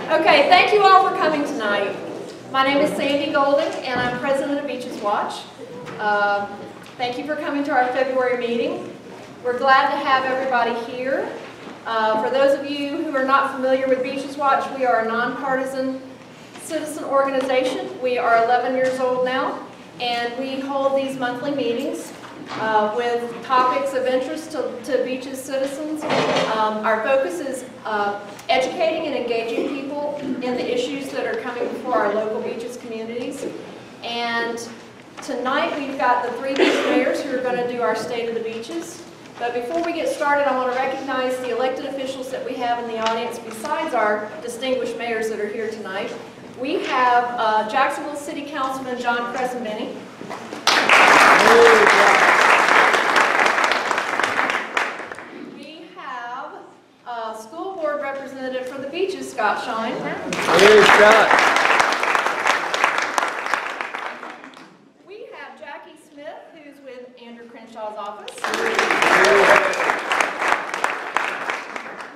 Okay, thank you all for coming tonight. My name is Sandy Golden, and I'm president of Beaches Watch. Thank you for coming to our February meeting. We're glad to have everybody here. For those of you who are not familiar with Beaches Watch, we are a nonpartisan citizen organization. We are 11 years old now, and we hold these monthly meetings with topics of interest to beaches citizens. Our focus is educating and engaging people in the issues that are coming before our local beaches communities. And tonight we've got the 3 beach mayors who are going to do our State of the Beaches. But before we get started, I want to recognize the elected officials that we have in the audience besides our distinguished mayors that are here tonight. We have Jacksonville City Councilman John Crescenbenny. We have School Board Representative for the Beaches, Scott Shine. Hey, Scott. We have Jackie Smith, who's with Andrew Crenshaw's office.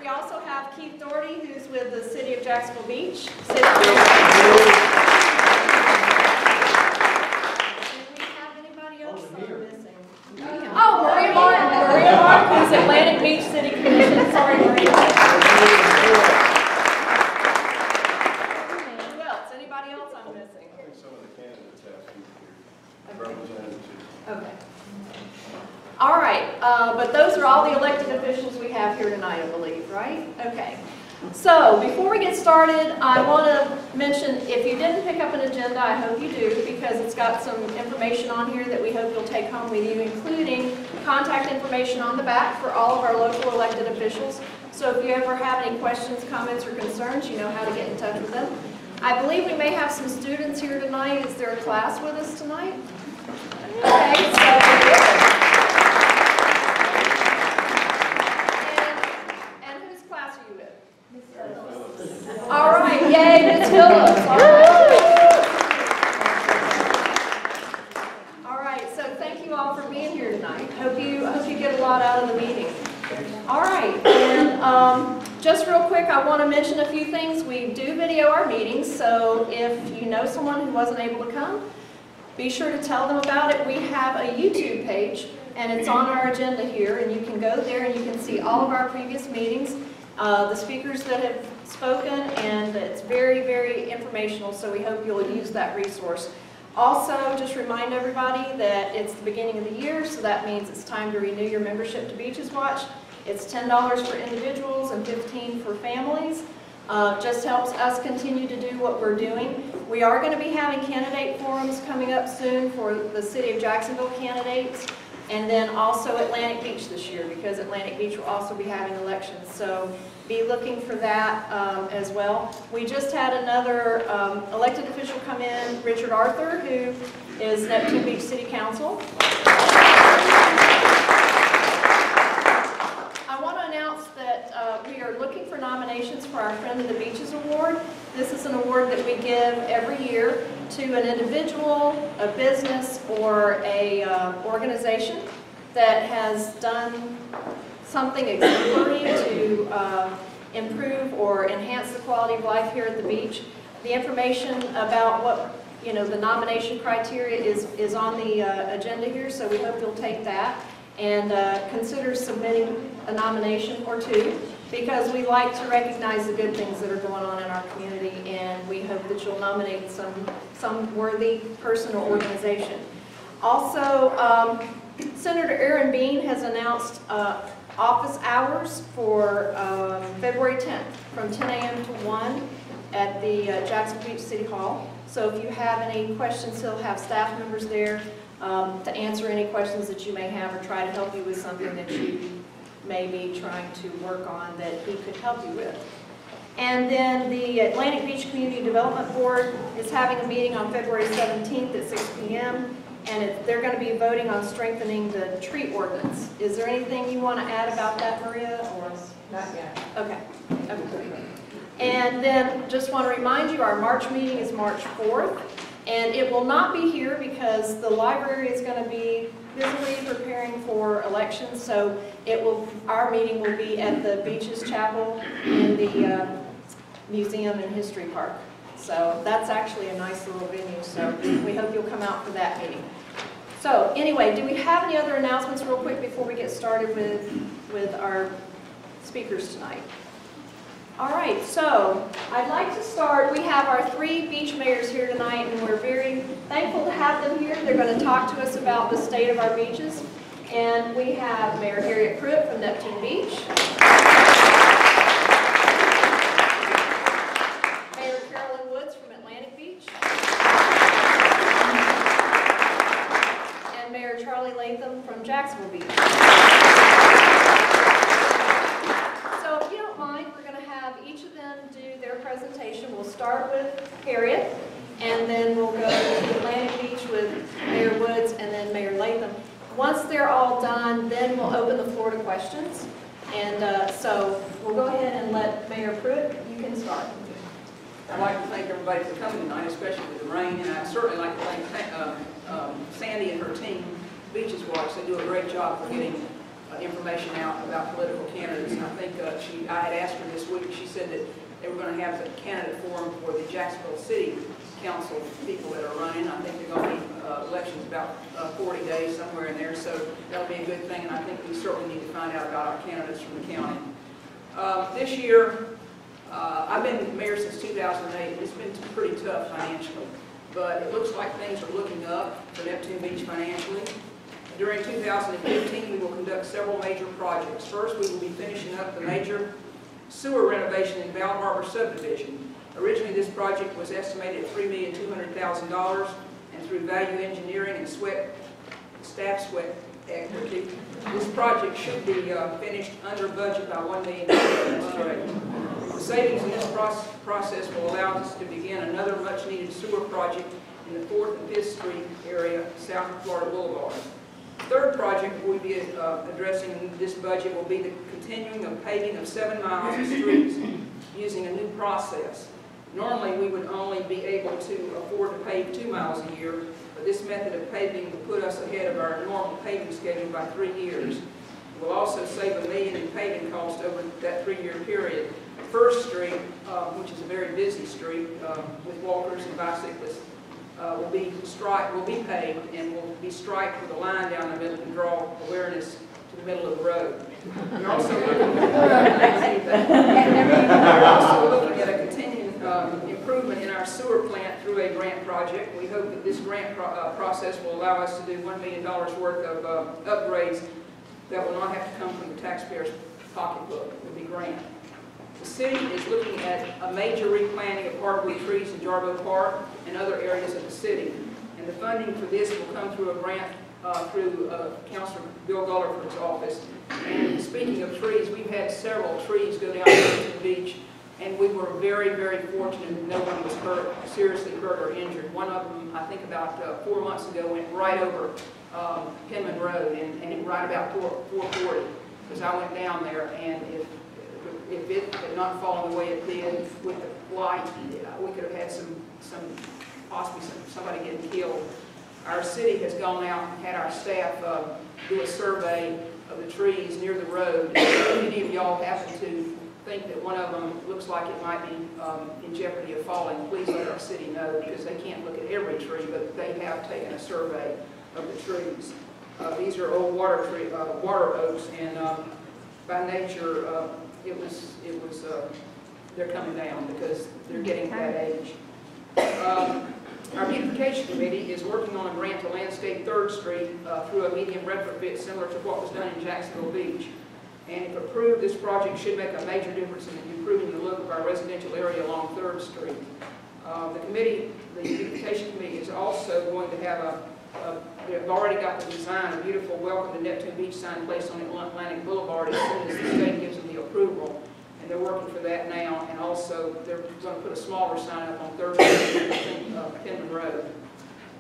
We also have Keith Doherty, who's with the City of Jacksonville Beach. And we have anybody else I'm missing? Oh, Maria Martin. Maria Martin, who's Atlantic Beach City Commission. Sorry, Maria. Who else? Anybody else I'm missing? I think some of the candidates have to be represented too. Okay. All right, but those are all the elected officials we have here tonight, I believe, right? Okay. So before we get started, I want to mention, if you didn't pick up an agenda, I hope you do, because it's got some information on here that we hope you'll take home with you, including contact information on the back for all of our local elected officials. So if you ever have any questions, comments, or concerns, you know how to get in touch with them. I believe we may have some students here tonight. Is there a class with us tonight? Okay, so all right, yay, Ms. Phillips. All right, so thank you all for being here tonight. Hope you get a lot out of the meeting. All right, and just real quick, I want to mention a few things. We do video our meetings, so if you know someone who wasn't able to come, be sure to tell them about it. We have a YouTube page, and it's on our agenda here, and you can go there and you can see all of our previous meetings, the speakers that have spoken, and it's very, very informational, so we hope you'll use that resource. Also, just remind everybody that it's the beginning of the year, so that means it's time to renew your membership to Beaches Watch. It's $10 for individuals and $15 for families. Just helps us continue to do what we're doing. We are going to be having candidate forums coming up soon for the City of Jacksonville candidates, and then also Atlantic Beach this year, because Atlantic Beach will also be having elections. So be looking for that as well. We just had another elected official come in, Richard Arthur, who is Neptune Beach City Council. I want to announce that we are looking for nominations for our Friend of the Beaches Award. This is an award that we give every year to an individual, a business, or a organization that has done something exemplary to improve or enhance the quality of life here at the beach. The information about what, the nomination criteria is on the agenda here, so we hope you'll take that and consider submitting a nomination or two, because we like to recognize the good things that are going on in our community, and we hope that you'll nominate some worthy person or organization. Also, Senator Aaron Bean has announced office hours for February 10th from 10 a.m. to 1 at the Jacksonville Beach City Hall. So if you have any questions, he'll have staff members there to answer any questions that you may have, or try to help you with something that you may be trying to work on that he could help you with. And then the Atlantic Beach Community Development Board is having a meeting on February 17th at 6 p.m. and they're going to be voting on strengthening the tree ordinance. Is there anything you want to add about that, Maria? Or not yet. Okay. And then just want to remind you, our March meeting is March 4th, and it will not be here because the library is going to be busily preparing for elections, so our meeting will be at the Beaches Chapel in the museum and history park. So that's actually a nice little venue, so we hope you'll come out for that meeting. So anyway, do we have any other announcements real quick before we get started with our speakers tonight? All right, so I'd like to start. We have our 3 beach mayors here tonight, and we're very thankful to have them here. They're going to talk to us about the state of our beaches. And we have Mayor Harriet Pruette from Neptune Beach. Mayor Carolyn from Atlantic Beach. And Mayor Latham from Jacksonville Beach. So if you don't mind, we're going to have each of them do their presentation. We'll start with Harriet, and then we'll go to Atlantic Beach with Mayor Woods and then Mayor Latham. Once they're all done, then we'll open the floor to questions. And so we'll go ahead and let Mayor Pruette, you can start. I'd like to thank everybody for coming tonight, especially with the rain, and I'd certainly like to thank Sandy and her team, Beaches Watch. They do a great job for getting information out about political candidates. And I think I had asked her this week, she said that they were going to have the candidate forum for the Jacksonville City Council people that are running. I think they're going to be elections about 40 days, somewhere in there, so that'll be a good thing, and I think we certainly need to find out about our candidates from the county. This year, I've been mayor since 2008. It's been pretty tough financially, but it looks like things are looking up for Neptune Beach financially. During 2015, we will conduct several major projects. First, we will be finishing up the major sewer renovation in Val Harbor subdivision. Originally, this project was estimated at $3,200,000, and through value engineering and staff sweat equity, this project should be finished under budget by $1 million. The savings in this process will allow us to begin another much-needed sewer project in the 4th and 5th Street area south of Florida Boulevard. The third project we'll be addressing in this budget will be the continuing of paving of 7 miles of streets using a new process. Normally, we would only be able to afford to pave 2 miles a year, but this method of paving will put us ahead of our normal paving schedule by 3 years. It will also save $1 million in paving costs over that 3-year period. First Street, which is a very busy street with walkers and bicyclists, will be paved and will be striped with a line down the middle to draw awareness to the middle of the road. We're also looking at a continued improvement in our sewer plant through a grant project. We hope that this grant process will allow us to do $1 million worth of upgrades that will not have to come from the taxpayer's pocketbook. It will be grant. The city is looking at a major replanting of hardwood trees in Jarboe Park and other areas of the city. And the funding for this will come through a grant through Councilor Bill Gullerford's office. And speaking of trees, we've had several trees go down to the beach, and we were very, very fortunate that no one was hurt, seriously hurt or injured. One of them, I think about 4 months ago, went right over Penman Road and right about 440, because I went down there, and if it had not fallen the way it did with the light, we could have had possibly somebody getting killed. Our city has gone out and had our staff do a survey of the trees near the road. If any of y'all happen to think that one of them looks like it might be in jeopardy of falling, please let our city know, because they can't look at every tree, but they have taken a survey of the trees. These are old water oaks, and by nature, they're coming down because they're getting to that age. Our beautification committee is working on a grant to landscape 3rd Street through a medium retrofit similar to what was done in Jacksonville Beach. And if approved, this project should make a major difference in improving the look of our residential area along 3rd Street. The beautification committee is also going to have they've already got the design, a beautiful welcome to Neptune Beach sign placed on Atlantic Boulevard as soon as the state gives them the approval. And they're working for that now, and also they're going to put a smaller sign up on 3rd Street Penman Road.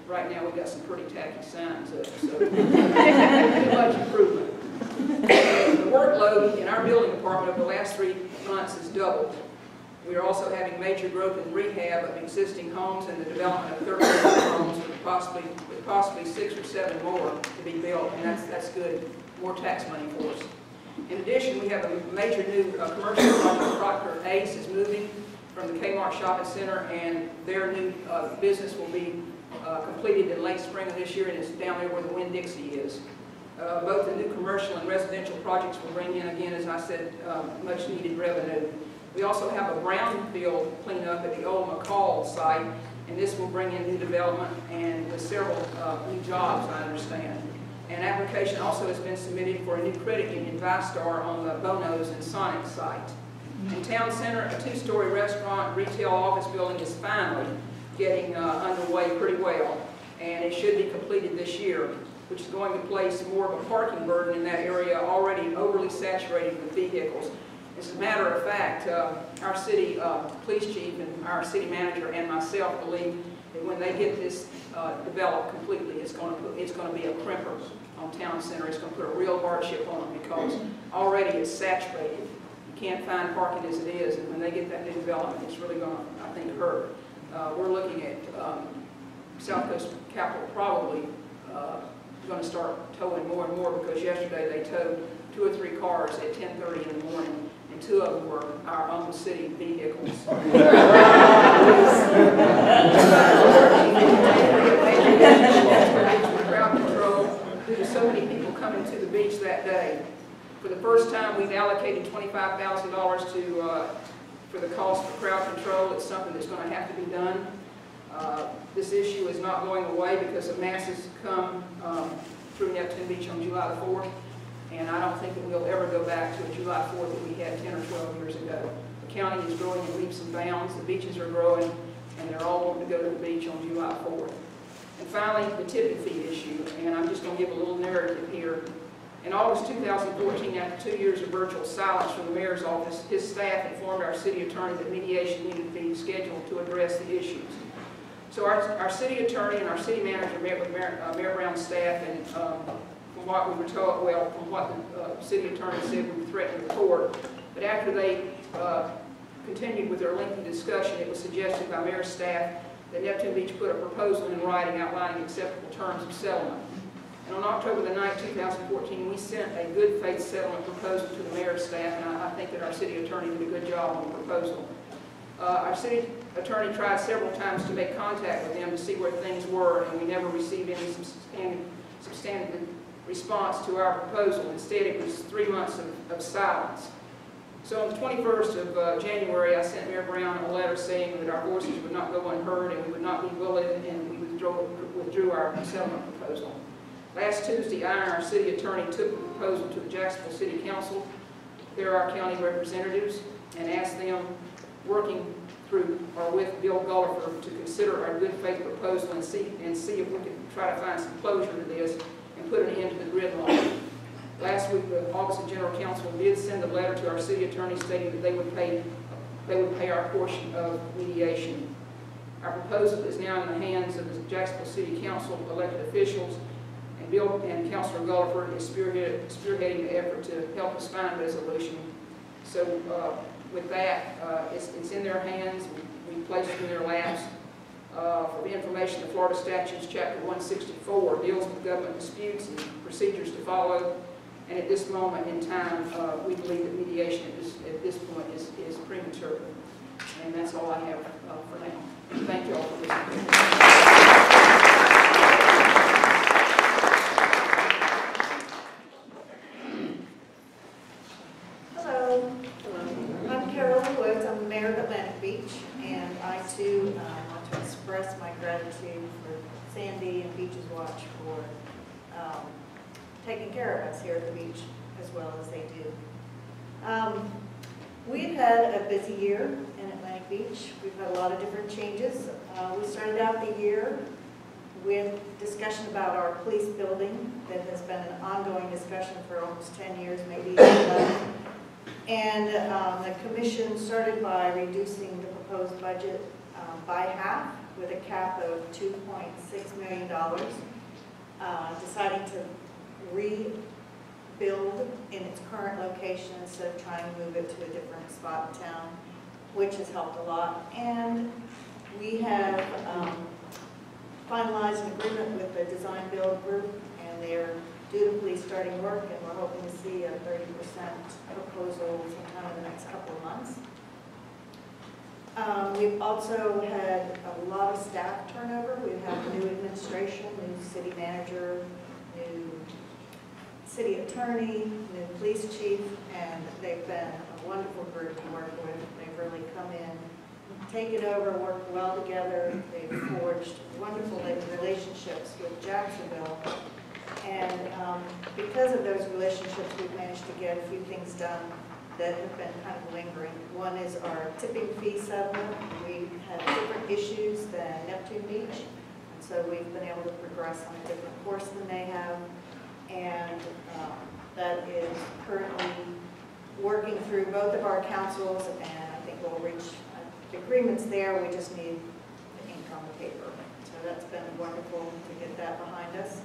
Right now we've got some pretty tacky signs up, so too much improvement. The workload in our building department over the last 3 months has doubled. We are also having major growth in rehab of existing homes and the development of 30 homes with possibly 6 or 7 more to be built, and that's good, more tax money for us. In addition, we have a major new commercial project. Proctor Ace is moving from the Kmart Shopping Center, and their new business will be completed in late spring of this year, and it's down there where the Winn-Dixie is. Both the new commercial and residential projects will bring in, again, as I said, much needed revenue. We also have a brownfield cleanup at the old McCall site, and this will bring in new development and several new jobs, I understand. An application also has been submitted for a new credit union, ViStar, on the Bono's and Sonic site. In Town Center, a two-story restaurant retail office building is finally getting underway pretty well, and it should be completed this year, which is going to place more of a parking burden in that area already overly saturated with vehicles. As a matter of fact, our city police chief and our city manager and myself believe that when they get this developed completely, it's going to be a crimper on Town Center. It's going to put a real hardship on them because already it's saturated. You can't find parking as it is, and when they get that new development, it's really going to, I think, hurt. We're looking at South Coast Capital probably going to start towing more and more, because yesterday they towed 2 or 3 cars at 10:30 in the morning, and 2 of them were our own city vehicles. Crowd control due to so many people coming to the beach that day. For the first time, we've allocated $25,000 for the cost for crowd control. It's something that's going to have to be done. This issue is not going away because the masses come through Neptune Beach on July the 4th, and I don't think that we'll ever go back to a July 4th that we had 10 or 12 years ago. The county is growing in leaps and bounds, the beaches are growing, and they're all wanting to go to the beach on July 4th. And finally, the tipping fee issue, and I'm just going to give a little narrative here. In August 2014, after 2 years of virtual silence from the mayor's office, his staff informed our city attorney that mediation needed to be scheduled to address the issues. So our city attorney and our city manager met with Mayor Brown's staff, and from what we were told, well, from what the city attorney said, we threatened the court. But after they continued with their lengthy discussion, it was suggested by Mayor's staff that Neptune Beach put a proposal in writing outlining acceptable terms of settlement. And on October the 9th, 2014, we sent a good faith settlement proposal to the mayor's staff, and I think that our city attorney did a good job on the proposal. Our city attorney tried several times to make contact with them to see where things were, and we never received any substantive response to our proposal. Instead, it was 3 months of silence. So on the 21st of January, I sent Mayor Brown a letter saying that our voices would not go unheard and we would not be bullied, and we withdrew our settlement proposal. Last Tuesday, I and our city attorney took the proposal to the Jacksonville City Council. They're our county representatives, and asked them, working through or with Bill Gullifer, to consider our good faith proposal and see if we could try to find some closure to this and put an end to the gridlock. Last week, the Office of General Counsel did send a letter to our city attorney stating that they would pay our portion of mediation. Our proposal is now in the hands of the Jacksonville City Council elected officials, and Bill and Councilor Gullifer is spearheading the effort to help us find resolution. So with that, it's in their hands. We place it in their laps. For the information, the Florida Statutes, Chapter 164, deals with government disputes and procedures to follow. And at this moment in time, we believe that mediation at this point is premature. And that's all I have for now. Thank you all for listening. Hello. I'm Carolyn Woods. I'm the mayor of Atlantic Beach, and I too want to express my gratitude for Sandy and Beaches Watch for taking care of us here at the beach as well as they do. We've had a busy year in Atlantic Beach. We've had a lot of different changes. We started out the year with discussion about our police building that has been an ongoing discussion for almost 10 years, maybe 11. And the commission started by reducing the proposed budget by half with a cap of $2.6 million, deciding to rebuild in its current location instead of trying to move it to a different spot in town, which has helped a lot. And we have finalized an agreement with the design build group, and they're dutifully starting work, and we're hoping to see a 30% proposal sometime in the next couple of months. We've also had a lot of staff turnover. We've had new administration, new city manager, new city attorney, new police chief, and they've been a wonderful group to work with. They've really come in, taken over, worked well together. They've forged wonderful relationships with Jacksonville. And because of those relationships, we've managed to get a few things done that have been kind of lingering. One is our tipping fee settlement. We had different issues than Neptune Beach, and so we've been able to progress on a different course than they have. And that is currently working through both of our councils, and I think we'll reach agreements there. We just need the ink on the paper. So that's been wonderful to get that behind us.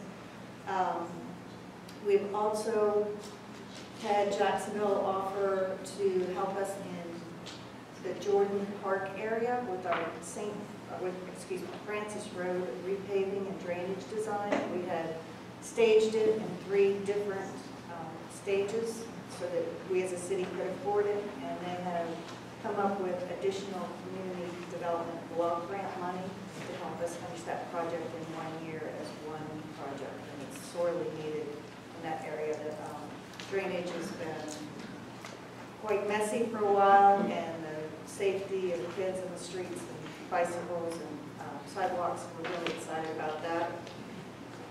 We've also had Jacksonville offer to help us in the Jordan Park area with our Francis Road repaving and drainage design. We had staged it in 3 different stages so that we as a city could afford it, and they have come up with additional community development block grant money to help us finish that project in 1 year as one project, and it's sorely needed in that area. That drainage has been quite messy for a while, and the safety of the kids in the streets and bicycles and sidewalks, we're really excited about that.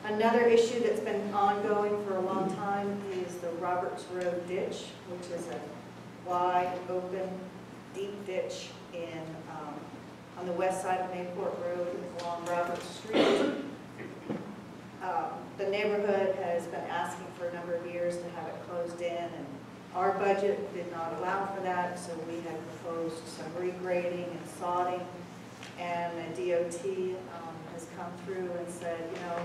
Another issue that's been ongoing for a long time is the Roberts Road ditch, which is a wide open, deep ditch on the west side of Mayport Road along Roberts Street. The neighborhood has been asking for a number of years to have it closed in, and our budget did not allow for that, so we had proposed some regrading and sodding, and the DOT has come through and said, you know,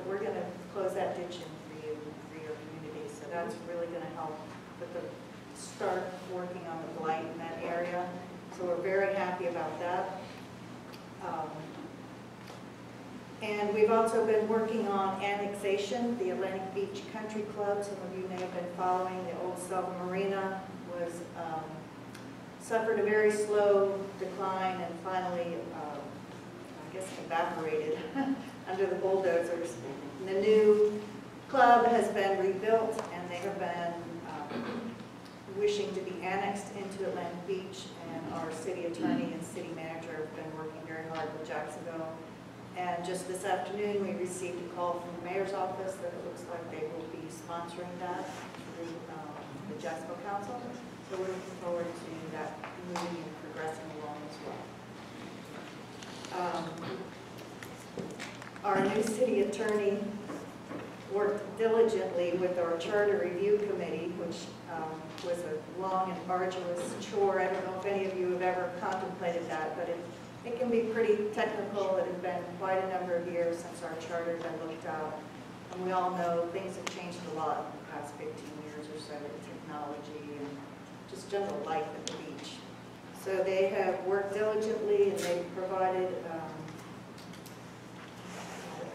we're going to close that ditch in for you, for your community. So that's really going to help with the start working on the blight in that area. So we're very happy about that. And we've also been working on annexation. The Atlantic Beach Country Club, some of you may have been following, the old Selva Marina was suffered a very slow decline and finally, I guess, evaporated under the bulldozers. And the new club has been rebuilt, and they have been wishing to be annexed into Atlantic Beach, and our city attorney and city manager have been working very hard with Jacksonville. And just this afternoon, we received a call from the mayor's office that it looks like they will be sponsoring that through the Jacksonville Council. So we're looking forward to that moving and progressing along as well. Our new city attorney worked diligently with our charter review committee, which was a long and arduous chore. I don't know if any of you have ever contemplated that, but it can be pretty technical. It has been quite a number of years since our charter been looked at. And we all know things have changed a lot in the past 15 years or so with technology and just general life at the beach. So they have worked diligently, and they've provided,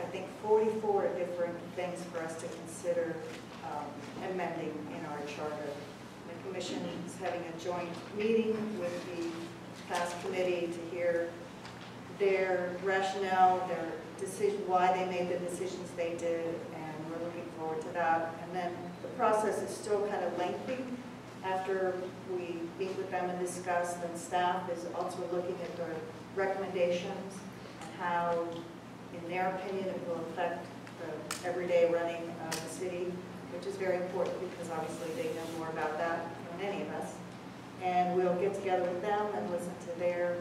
I think, 44 different things for us to consider amending in our charter. The commission is having a joint meeting with the past committee to hear their rationale, their decision, why they made the decisions they did, and we're looking forward to that. And then the process is still kind of lengthy. After we meet with them and discuss, then staff is also looking at the recommendations and how, in their opinion, it will affect the everyday running of the city, which is very important because obviously they know more about that than any of us. And we'll get together with them and listen to their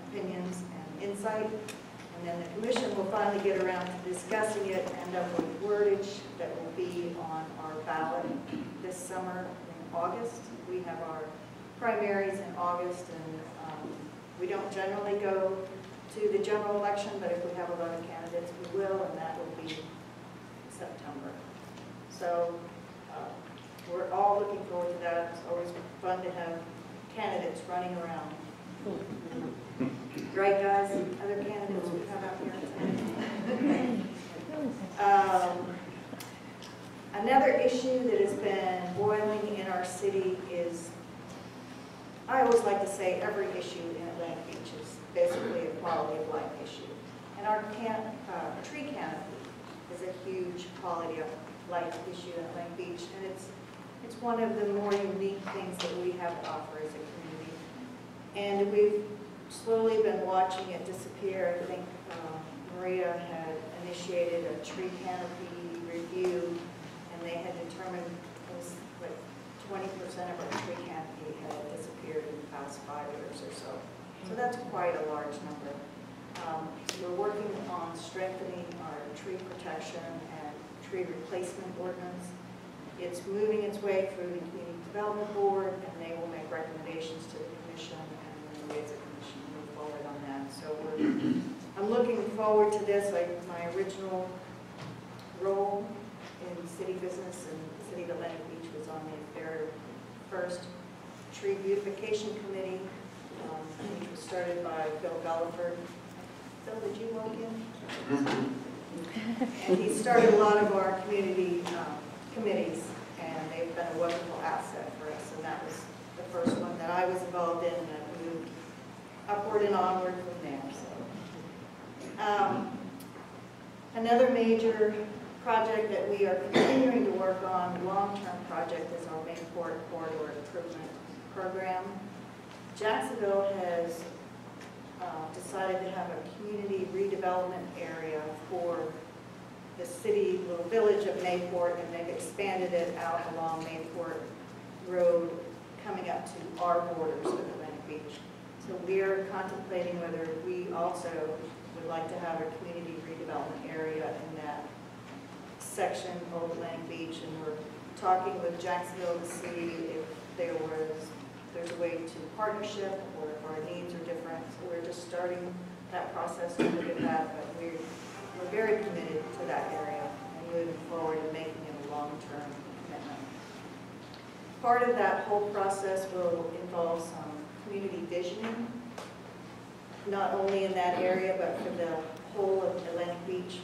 opinions and insight. And then the commission will finally get around to discussing it and end up with wordage that will be on our ballot this summer in August. We have our primaries in August, and we don't generally go to the general election, but if we have a lot of candidates, we will, and that will be September. So we're all looking forward to that. It's always fun to have candidates running around. Right, guys? Other candidates we have out here. Another issue that has been boiling in our city is I always like to say every issue in Atlantic Beach is basically a quality of life issue. And our tree canopy is a huge quality of life issue in Atlantic Beach, and it's one of the more unique things that we have to offer as a community. And we've slowly been watching it disappear. I think Maria had initiated a tree canopy review, and they had determined it was like 20% of our tree canopy had disappeared in the past 5 years or so. So that's quite a large number. We're working on strengthening our tree protection and tree replacement ordinance. It's moving its way through the Community Development Board, and they will make recommendations to the Commission, and then we as a Commission move forward on that. So I'm looking forward to this. My original role in city business and the City of Atlantic Beach was on the very first tree beautification committee, which was started by Bill Gulliford. Phil, did you walk in? And he started a lot of our community committees, and they've been a wonderful asset for us. And that was the first one that I was involved in, and I moved upward and onward from there. So, another major project that we are continuing to work on, long-term project, is our Mayport Corridor Improvement Program. Jacksonville has decided to have a community redevelopment area for the city, little village of Mayport, and they've expanded it out along Mayport Road, coming up to our borders with Atlantic Beach. So we are contemplating whether we also would like to have a community redevelopment area in that section of Atlantic Beach, and we're talking with Jacksonville to see if there's a way to partnership, or if our needs are different. So we're just starting that process to look at that, but we're very committed to that area and moving forward and making it a long-term commitment. Part of that whole process will involve some community visioning, not only in that area, but for the whole of Atlantic Beach.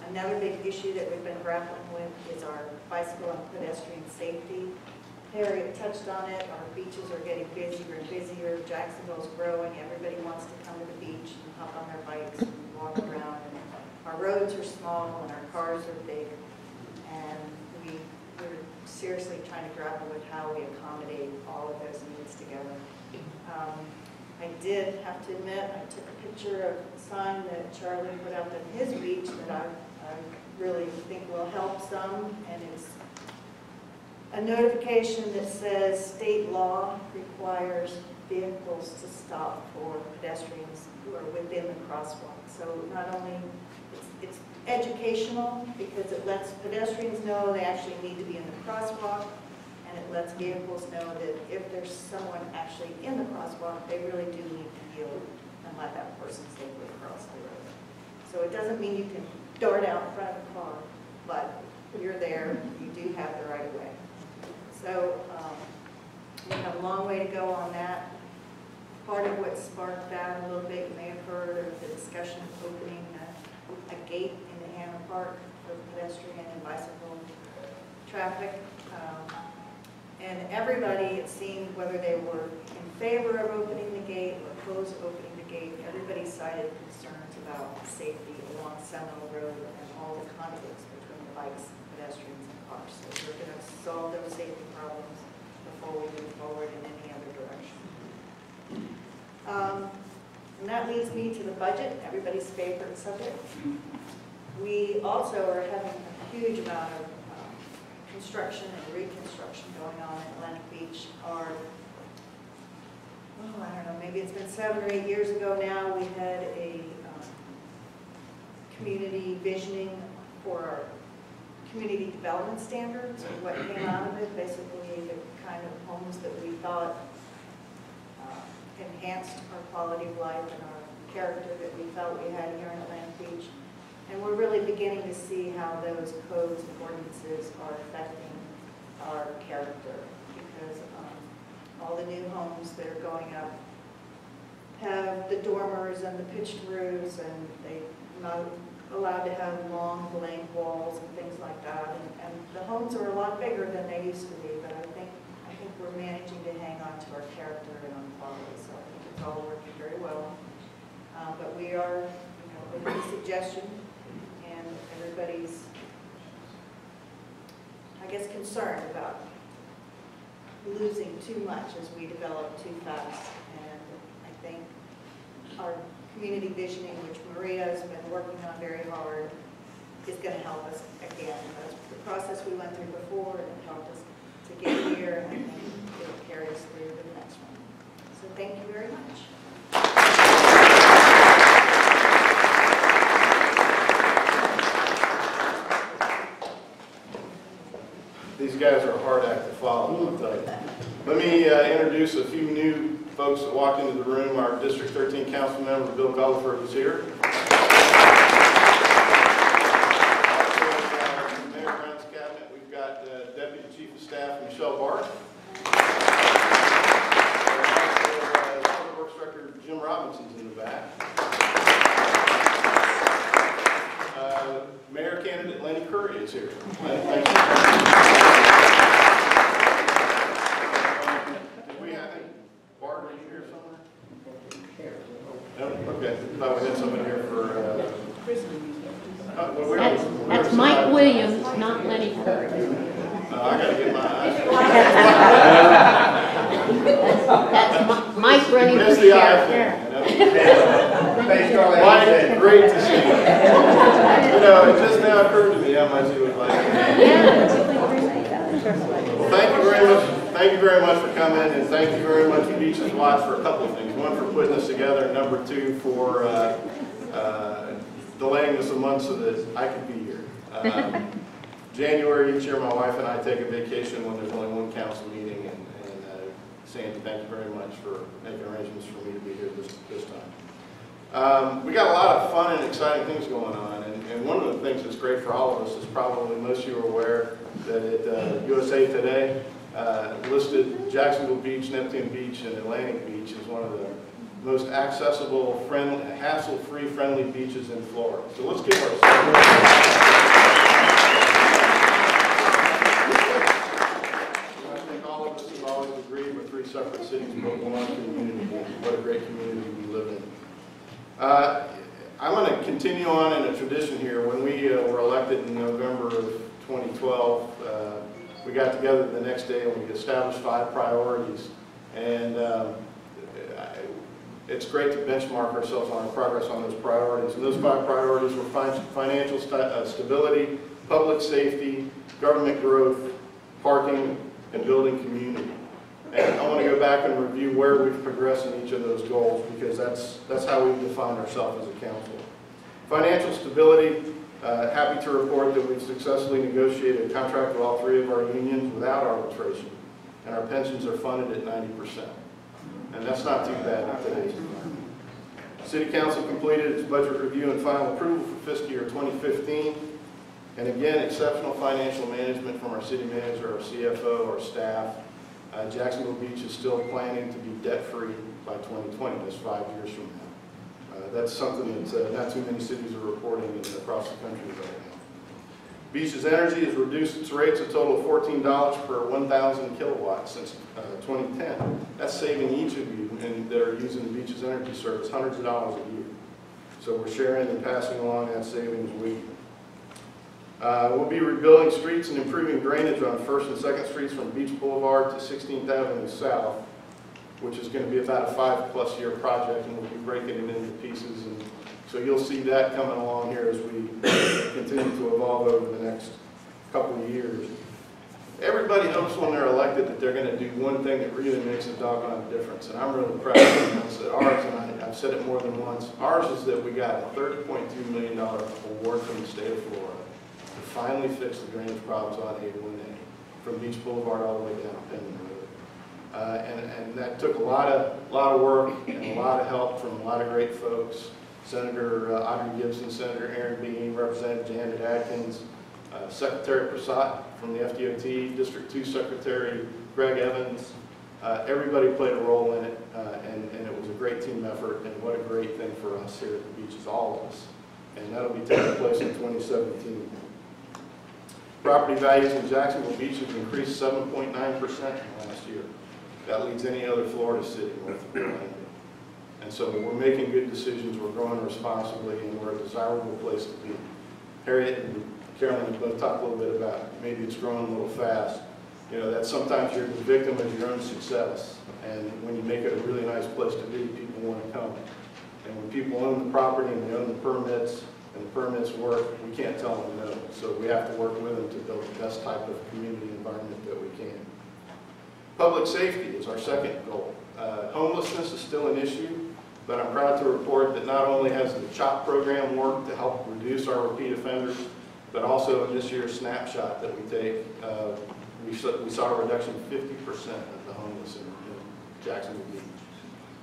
Another big issue that we've been grappling with is our bicycle and pedestrian safety. Harriet touched on it. Our beaches are getting busier and busier. Jacksonville's growing. Everybody wants to come to the beach and hop on their bikes and walk around. And our roads are small and our cars are big. And we're seriously trying to grapple with how we accommodate all of those needs together. I did have to admit, I took a picture of a sign that Charlie put up at his beach that I really think will help some, and it's a notification that says state law requires vehicles to stop for pedestrians who are within the crosswalk. So not only, it's educational because it lets pedestrians know they actually need to be in the crosswalk, and it lets vehicles know that if there's someone actually in the crosswalk, they really do need to yield and let that person safely cross the road. So it doesn't mean you can dart out in front of a car, but you're there, you do have the right of way. So we have a long way to go on that. Part of what sparked that a little bit, you may have heard of the discussion of opening a gate in the Hammer Park for pedestrian and bicycle traffic. And everybody, it seemed, whether they were in favor of opening the gate or opposed to opening the gate, everybody cited concerns about safety along Seminole Road and all the conflicts between the bikes, pedestrians, and cars. So we're going to solve those safety problems before we move forward in any other direction. And that leads me to the budget, everybody's favorite subject. We also are having a huge amount of construction and reconstruction going on in Atlantic Beach. I don't know, maybe it's been 7 or 8 years ago now, we had a community visioning for our community development standards, and what came out of it, basically the kind of homes that we thought enhanced our quality of life and our character that we felt we had here in Atlantic Beach. And we're really beginning to see how those codes and ordinances are affecting our character, because all the new homes that are going up have the dormers and the pitched roofs, and they're not allowed to have long blank walls and things like that. And the homes are a lot bigger than they used to be, but I think we're managing to hang on to our character and on quality. So I think it's all working very well. But we are, open to suggestion, and everybody's, I guess, concerned about losing too much as we develop too fast. And I think our community visioning, which Maria has been working on very hard, is going to help us again. That's the process we went through before, and it helped us to get here, and I think it'll carry us through to the next one. So thank you very much. These guys are a hard act to follow, I'll tell you. Let me introduce a few new folks that walked into the room. Our District 13 Council member, Bill Gulliford, is here. Staff Michelle Barth. Public Works Director Jim Robinson's in the back. Mayor candidate Lenny Curry is here. Lenny, thank you. Did we have Bart, are you here somewhere? No? Okay. Thought we had somebody here for that's Mike Williams, not Lenny Curry. I got to get my eyes. That's Mike running That's for the sheriff. Mike, great to see you. It just now occurred to me how much you would like it. Well, thank you very much. Thank you very much for coming, and thank you very much to Beaches Watch for a couple of things. One, for putting this together, and number two, for delaying this a month so that I could be here. January each year, my wife and I take a vacation when there's only one council meeting, and Sandy, thank you very much for making arrangements for me to be here this time. We got a lot of fun and exciting things going on, and one of the things that's great for all of us is probably most of you are aware that USA Today listed Jacksonville Beach, Neptune Beach, and Atlantic Beach as one of the most accessible, friendly, hassle-free, friendly beaches in Florida. So let's give ourselves. Separate cities, but one community. What a great community we live in. I'm going to continue on in a tradition here. When we were elected in November of 2012, we got together the next day and we established 5 priorities. And it's great to benchmark ourselves on our progress on those priorities. And those 5 priorities were financial stability, public safety, government growth, parking, and building community. And I want to go back and review where we've progressed in each of those goals, because that's how we've defined ourselves as a council. Financial stability, happy to report that we've successfully negotiated a contract with all 3 of our unions without arbitration, and our pensions are funded at 90%. And that's not too bad in today's environment. City Council completed its budget review and final approval for fiscal year 2015. And again, exceptional financial management from our city manager, our CFO, our staff. Jacksonville Beach is still planning to be debt-free by 2020, that's 5 years from now. That's something that not too many cities are reporting across the country right now. Beaches Energy has reduced its rates a total of $14 per 1,000 kilowatts since 2010. That's saving each of you that are using the Beaches Energy service hundreds of dollars a year. So we're sharing and passing along that savings weekly. We'll be rebuilding streets and improving drainage on 1st and 2nd Streets from Beach Boulevard to 16th Avenue South, which is going to be about a 5+ year project, and we'll be breaking it into pieces. And so you'll see that coming along here as we continue to evolve over the next couple of years. Everybody hopes when they're elected that they're going to do one thing that really makes a doggone difference, and I'm really proud of that. Ours, and I've said it more than once, ours is that we got a $30.2 million award from the state of Florida to finally fix the drainage problems on A1A, from Beach Boulevard all the way down Penn Road. And that took a lot of work and a lot of help from a lot of great folks. Senator Audrey Gibson, Senator Aaron Bean, Representative Janet Atkins, Secretary Pruette from the FDOT, District 2 Secretary Greg Evans. Everybody played a role in it, and it was a great team effort, and what a great thing for us here at the beaches, all of us. And that'll be taking place in 2017. Property values in Jacksonville Beach have increased 7.9% in the last year. That leads any other Florida city north of Orlando. And so we're making good decisions, we're growing responsibly, and we're a desirable place to be. Harriet and Carolyn have both talked a little bit about maybe it's growing a little fast. You know, that sometimes you're the victim of your own success. And when you make it a really nice place to be, people want to come. And when people own the property and they own the permits, and the permits work, we can't tell them no. So we have to work with them to build the best type of community environment that we can. Public safety is our second goal. Homelessness is still an issue, but I'm proud to report that not only has the CHOP program worked to help reduce our repeat offenders, but also in this year's snapshot that we take, we saw a reduction of 50% of the homeless in Jacksonville Beach.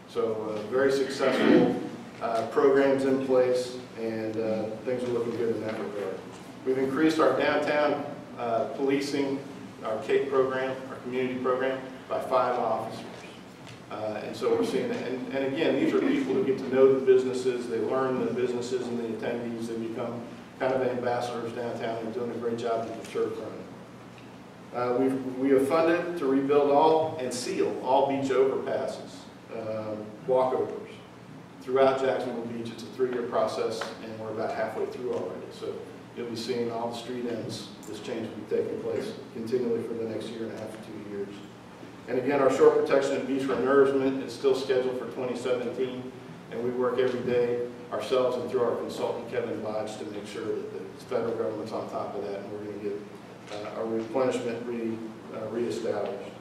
So very successful programs in place, and things are looking good in that regard. We've increased our downtown policing, our CAPE program, our community program, by 5 officers. And so we're seeing that. And again, these are people who get to know the businesses, they learn the businesses and the attendees, they become kind of ambassadors downtown and doing a great job to deter crime. We have funded to rebuild all and seal all beach overpasses, walkovers. Throughout Jacksonville Beach, it's a 3-year process, and we're about halfway through already. So you'll be seeing all the street ends, this change will be taking place continually for the next 1.5 to 2 years. And again, our shore protection and beach renourishment is still scheduled for 2017, and we work every day ourselves and through our consultant Kevin Bodge to make sure that the federal government's on top of that, and we're going to get our replenishment reestablished.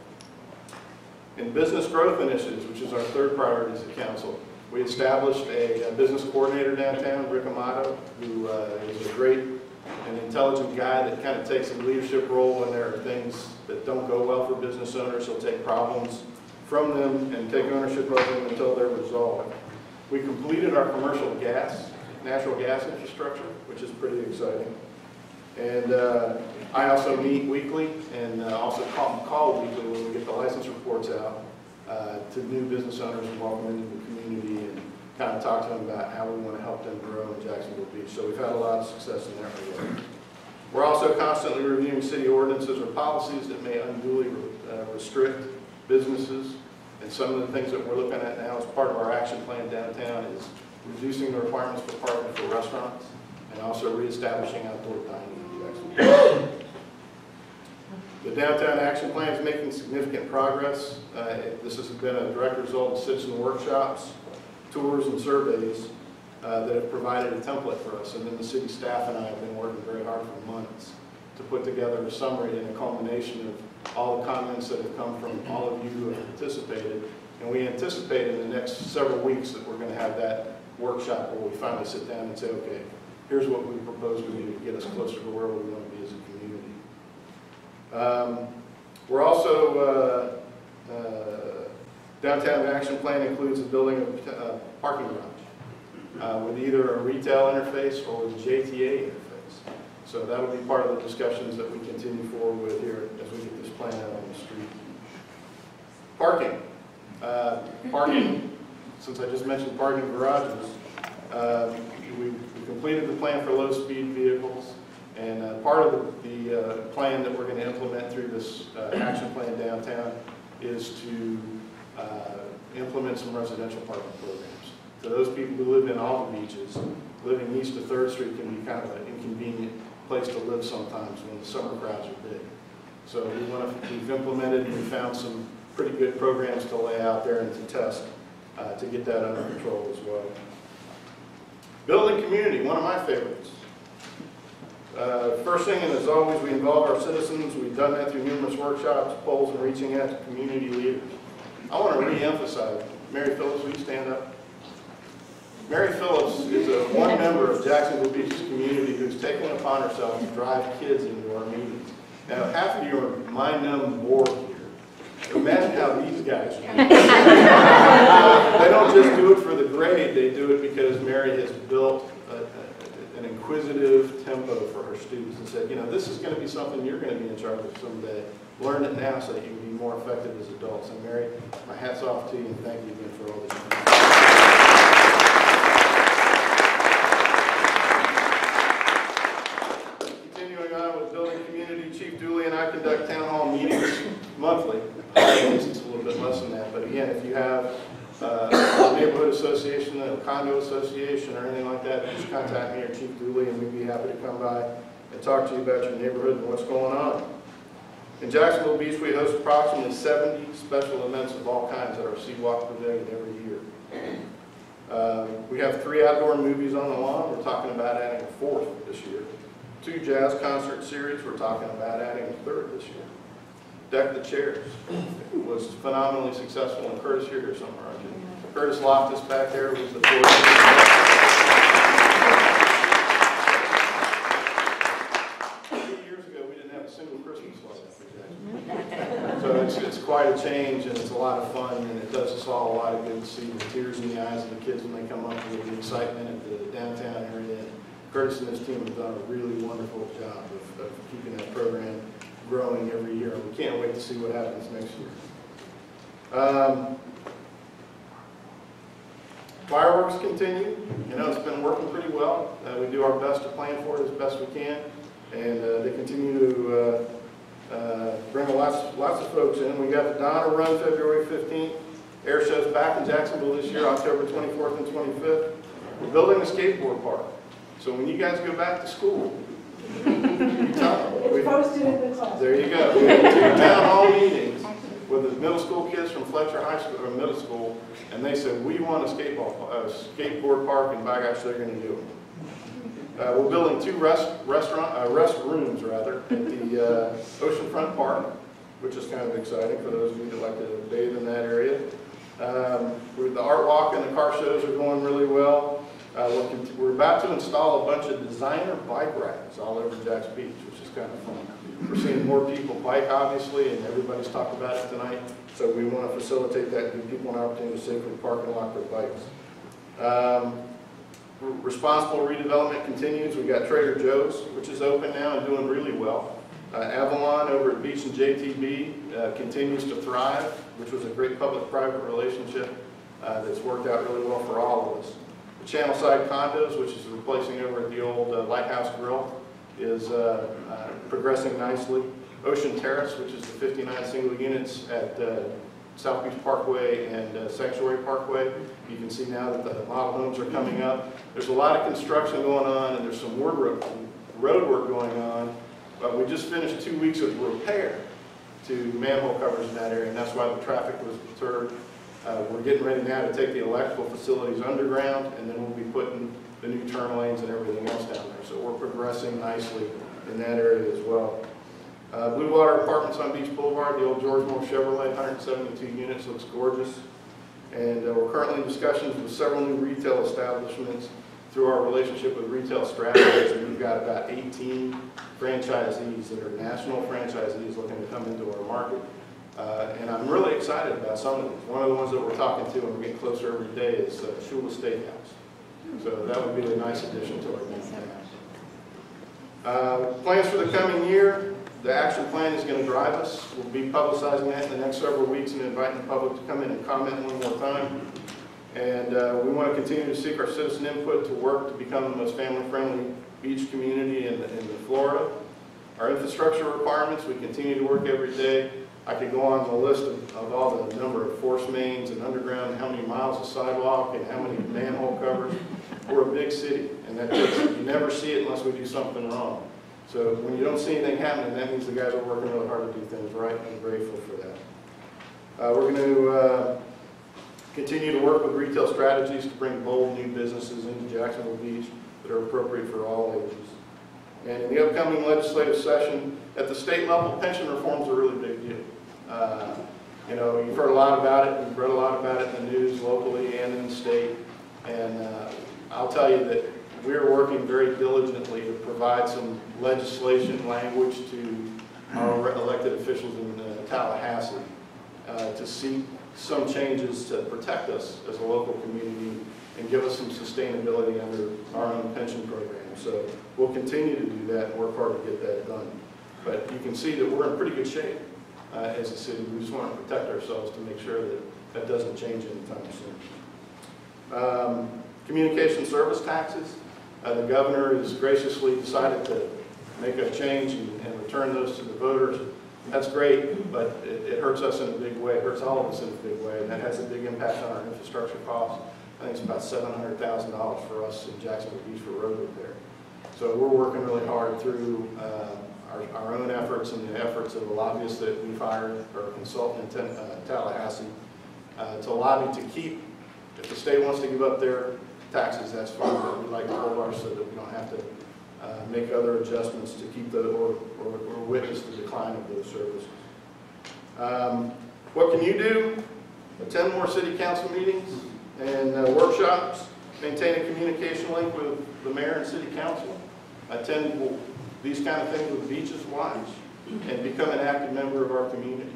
In business growth initiatives, which is our third priority as a council, we established a business coordinator downtown, Rick Amato, who is a great and intelligent guy that kind of takes a leadership role when there are things that don't go well for business owners. He'll take problems from them and take ownership of them until they're resolved. We completed our commercial natural gas infrastructure, which is pretty exciting. And I also meet weekly and also call weekly when we get the license reports out to new business owners and welcome them into the community and kind of talk to them about how we want to help them grow in Jacksonville Beach. So we've had a lot of success in that regard. We're also constantly reviewing city ordinances or policies that may unduly restrict businesses. And some of the things that we're looking at now as part of our action plan downtown is reducing the requirements for parking for restaurants and also reestablishing outdoor dining in Jacksonville. The downtown action plan is making significant progress. This has been a direct result of citizen workshops, tours, and surveys that have provided a template for us. And then the city staff and I have been working very hard for months to put together a summary and a culmination of all the comments that have come from all of you who have participated. And we anticipate in the next several weeks that we're going to have that workshop where we finally sit down and say, okay, here's what we propose we need to get us closer to where we want to be as a community. We're also, downtown action plan includes the building of a parking garage with either a retail interface or with a JTA interface. So that will be part of the discussions that we continue forward with here as we get this plan out on the street. Parking. Parking, since I just mentioned parking garages, we completed the plan for low-speed vehicles, and part of the plan that we're going to implement through this action plan downtown is to implement some residential parking programs. To those people who live in all the beaches, living east of 3rd Street can be kind of an inconvenient place to live sometimes when the summer crowds are big. So we've implemented and we found some pretty good programs to lay out there and to test to get that under control as well. Building community, one of my favorites. First thing, and as always, we involve our citizens. We've done that through numerous workshops, polls, and reaching out to community leaders. I want to re-emphasize, Mary Phillips, will you stand up? Mary Phillips is one member of Jacksonville Beach's community who's taken it upon herself to drive kids into our meetings. Now, half of you are mind-numb bored here. Imagine how these guys do. They don't just do it for the grade, they do it because Mary has built an inquisitive tempo for her students and said, you know, this is going to be something you're going to be in charge of someday. Learn it now so that you can be more effective as adults. And Mary, my hat's off to you and thank you again for all this. Continuing on with building community conduct town hall meetings monthly. It's a little bit less than that, but again, if you have a neighborhood association, a condo association, or anything like that, just contact me or Chief Dooley, and we'd be happy to come by and talk to you about your neighborhood and what's going on. In Jacksonville Beach, we host approximately 70 special events of all kinds at our Seawalk Pavilion every year. We have 3 outdoor movies on the lawn. We're talking about adding a 4th this year. 2 jazz concert series. We're talking about adding a 3rd this year. Deck the Chairs was phenomenally successful, and Curtis here somewhere, aren't you? Curtis Loftus back there was the 4th. 8 years ago, we didn't have a single Christmas light up for Jacksonville. So it's quite a change, and it's a lot of fun, and it does us all a lot of good to see the tears in the eyes of the kids when they come up with the excitement at the downtown area. And Curtis and his team have done a really wonderful job of keeping that program growing every year. We can't wait to see what happens next year. Fireworks continue. You know, it's been working pretty well. We do our best to plan for it as best we can, and they continue to bring lots of folks in. We got the Donner Run February 15th. Air show's back in Jacksonville this year, October 24th and 25th. We're building a skateboard park. So when you guys go back to school, you tell them. It's posted in the class. There you go. We had 2 town hall meetings with the middle school kids from Fletcher High School, or middle school, and they said, we want a skateboard park, and by gosh, they're going to do it. We're building 2 restrooms at the Oceanfront Park, which is kind of exciting for those of you that like to bathe in that area. The art walk and the car shows are going really well. We're about to install a bunch of designer bike racks all over Jax Beach, which is kind of fun. We're seeing more people bike, obviously, and everybody's talked about it tonight. So we want to facilitate that and give people an opportunity to safely park and lock their bikes. Responsible redevelopment continues. We've got Trader Joe's, which is open now and doing really well. Avalon over at Beach and JTB continues to thrive, which was a great public-private relationship that's worked out really well for all of us. The Channelside Condos, which is replacing over at the old Lighthouse Grill, is progressing nicely. Ocean Terrace, which is the 59 single units at South Beach Parkway and Sanctuary Parkway. You can see now that the model homes are coming up. There's a lot of construction going on, and there's some road work going on. But we just finished 2 weeks of repair to manhole covers in that area, and that's why the traffic was deterred. We're getting ready now to take the electrical facilities underground, and then we'll be putting the new turn lanes and everything else down there. So we're progressing nicely in that area as well. Blue Water Apartments on Beach Boulevard, the old George Moore Chevrolet, 172 units, looks gorgeous. And we're currently in discussions with several new retail establishments through our relationship with Retail Strategies. And we've got about 18 franchisees that are national franchisees looking to come into our market. And I'm really excited about some of these. One of the ones that we're talking to, and we're getting closer every day, is Shula Steakhouse. So that would be a nice addition to our downtown. Plans for the coming year. The action plan is going to drive us. We'll be publicizing that in the next several weeks and inviting the public to come in and comment one more time. And we want to continue to seek our citizen input to work to become the most family-friendly beach community in Florida. Our infrastructure requirements, we continue to work every day. I could go on the list of all the number of force mains and underground, how many miles of sidewalk and how many manhole covers. We're a big city, and you never see it unless we do something wrong. So when you don't see anything happening, that means the guys are working really hard to do things right, and I'm grateful for that. We're going to continue to work with Retail Strategies to bring bold new businesses into Jacksonville Beach that are appropriate for all ages. And in the upcoming legislative session, at the state level, pension reform is a really big deal. You know, you've heard a lot about it, you've read a lot about it in the news locally and in the state, and I'll tell you that we're working very diligently to provide some legislation language to our elected officials in Tallahassee to seek some changes to protect us as a local community and give us some sustainability under our own pension program. So we'll continue to do that and work hard to get that done. But you can see that we're in pretty good shape as a city. We just want to protect ourselves to make sure that that doesn't change anytime soon. Communication service taxes. The governor has graciously decided to make a change and return those to the voters. That's great, but it hurts us in a big way. It hurts all of us in a big way, and that has a big impact on our infrastructure costs. I think it's about $700,000 for us in Jacksonville Beach for road repair. So we're working really hard through our own efforts and the efforts of the lobbyists that we've hired, or a consultant in Tallahassee, to lobby to keep, if the state wants to give up their taxes, that's fine, but we'd like to hold ours so that we don't have to make other adjustments to keep the, or witness the decline of those services. What can you do? Attend more city council meetings and workshops, maintain a communication link with the mayor and city council, attend these kind of things with Beaches Watch, and become an active member of our community.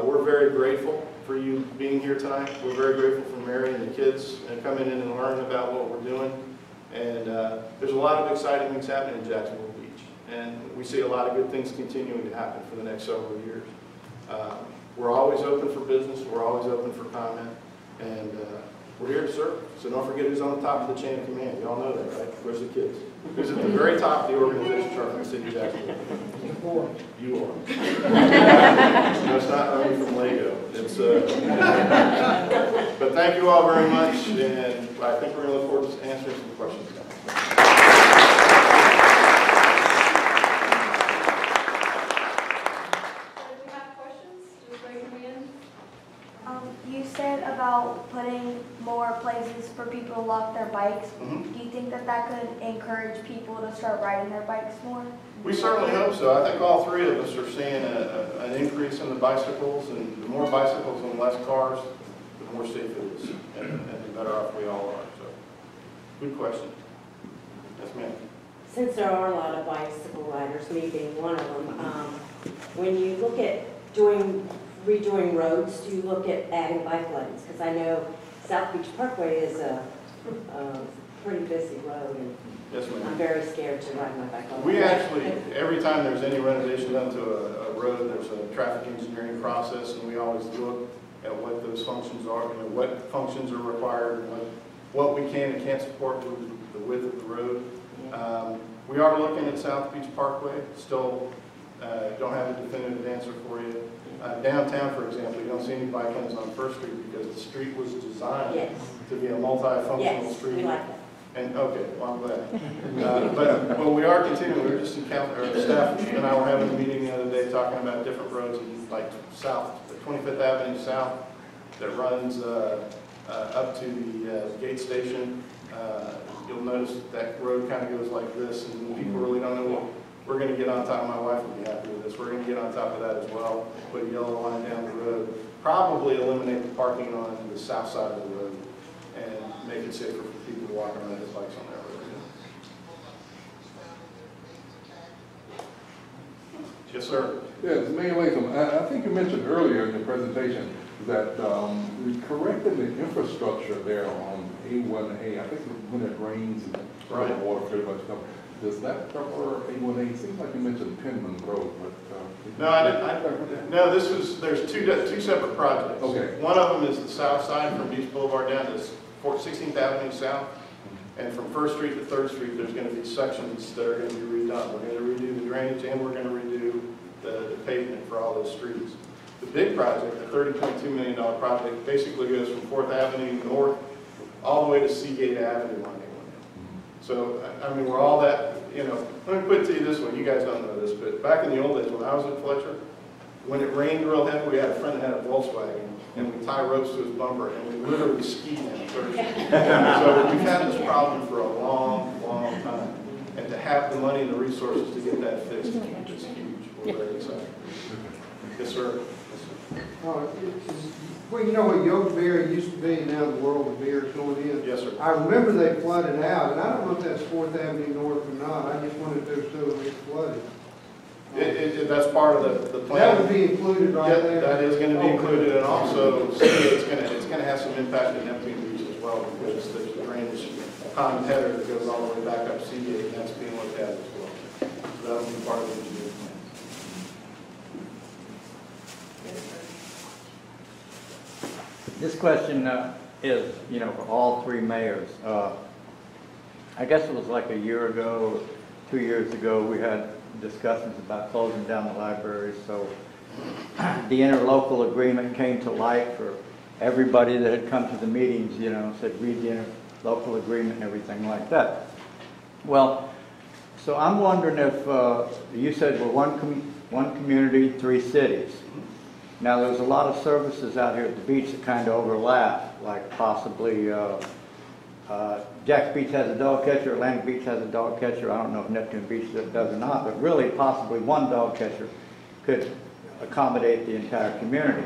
We're very grateful for you being here tonight. We're very grateful for Mary and the kids and coming in and learning about what we're doing. And there's a lot of exciting things happening in Jacksonville Beach. And we see a lot of good things continuing to happen for the next several years. We're always open for business. We're always open for comment. And we're here to serve. So don't forget who's on the top of the chain of command. You all know that, right? Where's the kids? Who's at the very top of the organization chart in the city of Jacksonville? You are. No, it's not only from Lego. It's, but thank you all very much, and I think we're going to look forward to answering some questions now. If you have questions, just raise your hand. You said about putting more places for people to lock their bikes. Mm-hmm. Do you think that that could encourage people to start riding their bikes more? We certainly hope so. I think all three of us are seeing an increase in the bicycles, and the more bicycles and less cars, the more safe it is, and the better off we all are. So, good question. Yes, ma'am. Since there are a lot of bicycle riders, me being one of them, when you look at redoing roads, do you look at adding bike lanes? Because I know South Beach Parkway is a pretty busy road, and Yes, ma'am. I'm very scared to ride my bike on We it. actually, every time there's any renovation done to a road, there's a traffic engineering process, and we always look at what those functions are, you know, what functions are required, what we can and can't support with the width of the road. We are looking at South Beach Parkway. Still don't have a definitive answer for you. Downtown, for example, you don't see any bike lanes on First Street because the street was designed to be a multi-functional street. We like that. And okay, well, I'm glad. But we are continuing. We were just in staff and I were having a meeting the other day talking about different roads, like south, the 25th Avenue South, that runs up to the gate station. You'll notice that road kind of goes like this, and people really don't know what we're going to get on top. My wife will be happy with this. We're going to get on top of that as well. Put a yellow line down the road. Probably eliminate the parking on the south side of the road and make it safer for people to walk around their bikes on that road. Yes, sir. Yes, Mayor Latham, I think you mentioned earlier in the presentation that correcting the infrastructure there on A1A, I think when it rains and the water pretty much comes, does that cover A1A? It seems like you mentioned Penman Road, but... No, I didn't. No, there's two separate projects. Okay. One of them is the south side from Beach Boulevard down to 16th Avenue South. And from 1st Street to 3rd Street, there's going to be sections that are going to be redone. We're going to redo the drainage, and we're going to redo the pavement for all those streets. The big project, the $30.2 million project, basically goes from 4th Avenue north all the way to Seagate Avenue on A1. So, I mean, we're all that, you know, let me put it to you this way. You guys don't know this, but back in the old days when I was at Fletcher, when it rained real heavy, we had a friend that had a Volkswagen, and we tie ropes to his bumper, and we literally skied down 3rd Street. So we've had this problem for a long, long time. And to have the money and the resources to get that fixed is huge. We're very excited. Yes, sir. Well, you know what Yogi Beer used to be, now the world of beer is going in. Yes, sir. I remember they flooded out, and I don't know if that's 4th Avenue North or not. I just wondered if there was still a big flooding. That's part of the plan. That would be included right there? That is going to be included, and also it's going to have some impact in Neptune Beach as well, because there's a drainage pond header that goes all the way back up Seagate, and that's being looked at as well. So that will be part of the engineering plan. This question is, you know, for all three mayors. I guess it was like a year ago, 2 years ago, we had discussions about closing down the library, so the interlocal agreement came to light for everybody that had come to the meetings, you know, said read the interlocal agreement and everything like that. Well, so I'm wondering if, you said we're one community, 3 cities. Now, there's a lot of services out here at the beach that kind of overlap, like possibly Jack's Beach has a dog catcher, Atlantic Beach has a dog catcher. I don't know if Neptune Beach does or not, but really possibly one dog catcher could accommodate the entire community.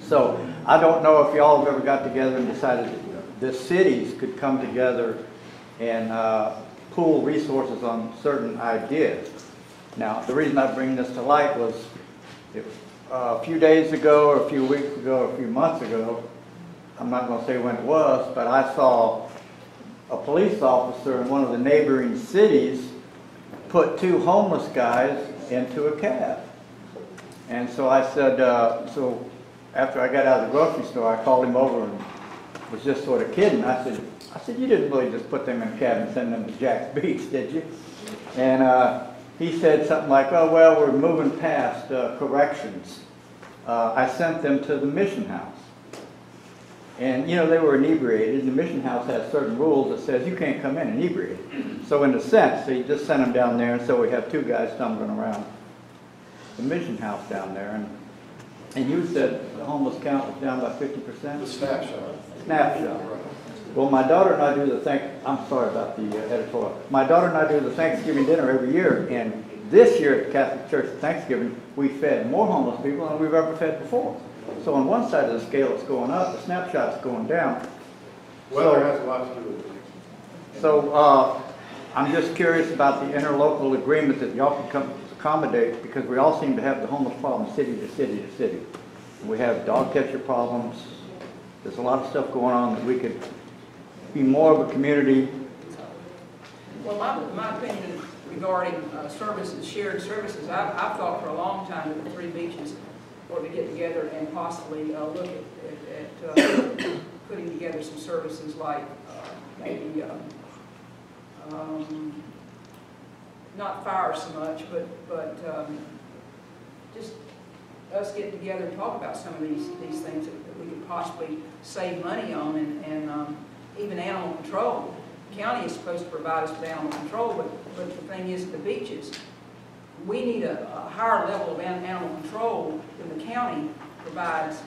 So I don't know if y'all have ever got together and decided that the cities could come together and pool resources on certain ideas. Now, the reason I bring this to light was a few days ago, or a few weeks ago, or a few months ago, I'm not going to say when it was, but I saw a police officer in one of the neighboring cities put 2 homeless guys into a cab. And so I said, so after I got out of the grocery store, I called him over and was just sort of kidding. I said, you didn't really just put them in a cab and send them to Jack's Beach, did you? And he said something like, oh, well, we're moving past corrections. I sent them to the mission house. And, you know, they were inebriated, and the mission house has certain rules that says you can't come in inebriated. So in a sense, he just sent them down there, and so we have 2 guys stumbling around the mission house down there. And you said the homeless count was down by 50%? The snapshot. Snapshot. Well, my daughter and I do the I'm sorry about the editorial. My daughter and I do the Thanksgiving dinner every year, and this year at the Catholic Church at Thanksgiving, we fed more homeless people than we've ever fed before. So on one side of the scale, it's going up, the snapshot's going down. Weather has a lot to do with it. So I'm just curious about the interlocal agreement that y'all can come accommodate, because we all seem to have the homeless problem city to city to city. We have dog catcher problems. There's a lot of stuff going on that we could be more of a community. Well, my opinion regarding services, shared services, I've thought for a long time that the 3 beaches ought to get together and possibly look at putting together some services like maybe not fire so much, but just us getting together and talk about some of these things that we could possibly save money on, and even animal control. The county is supposed to provide us with animal control, but the thing is, at the beaches, we need a higher level of animal control than the county provides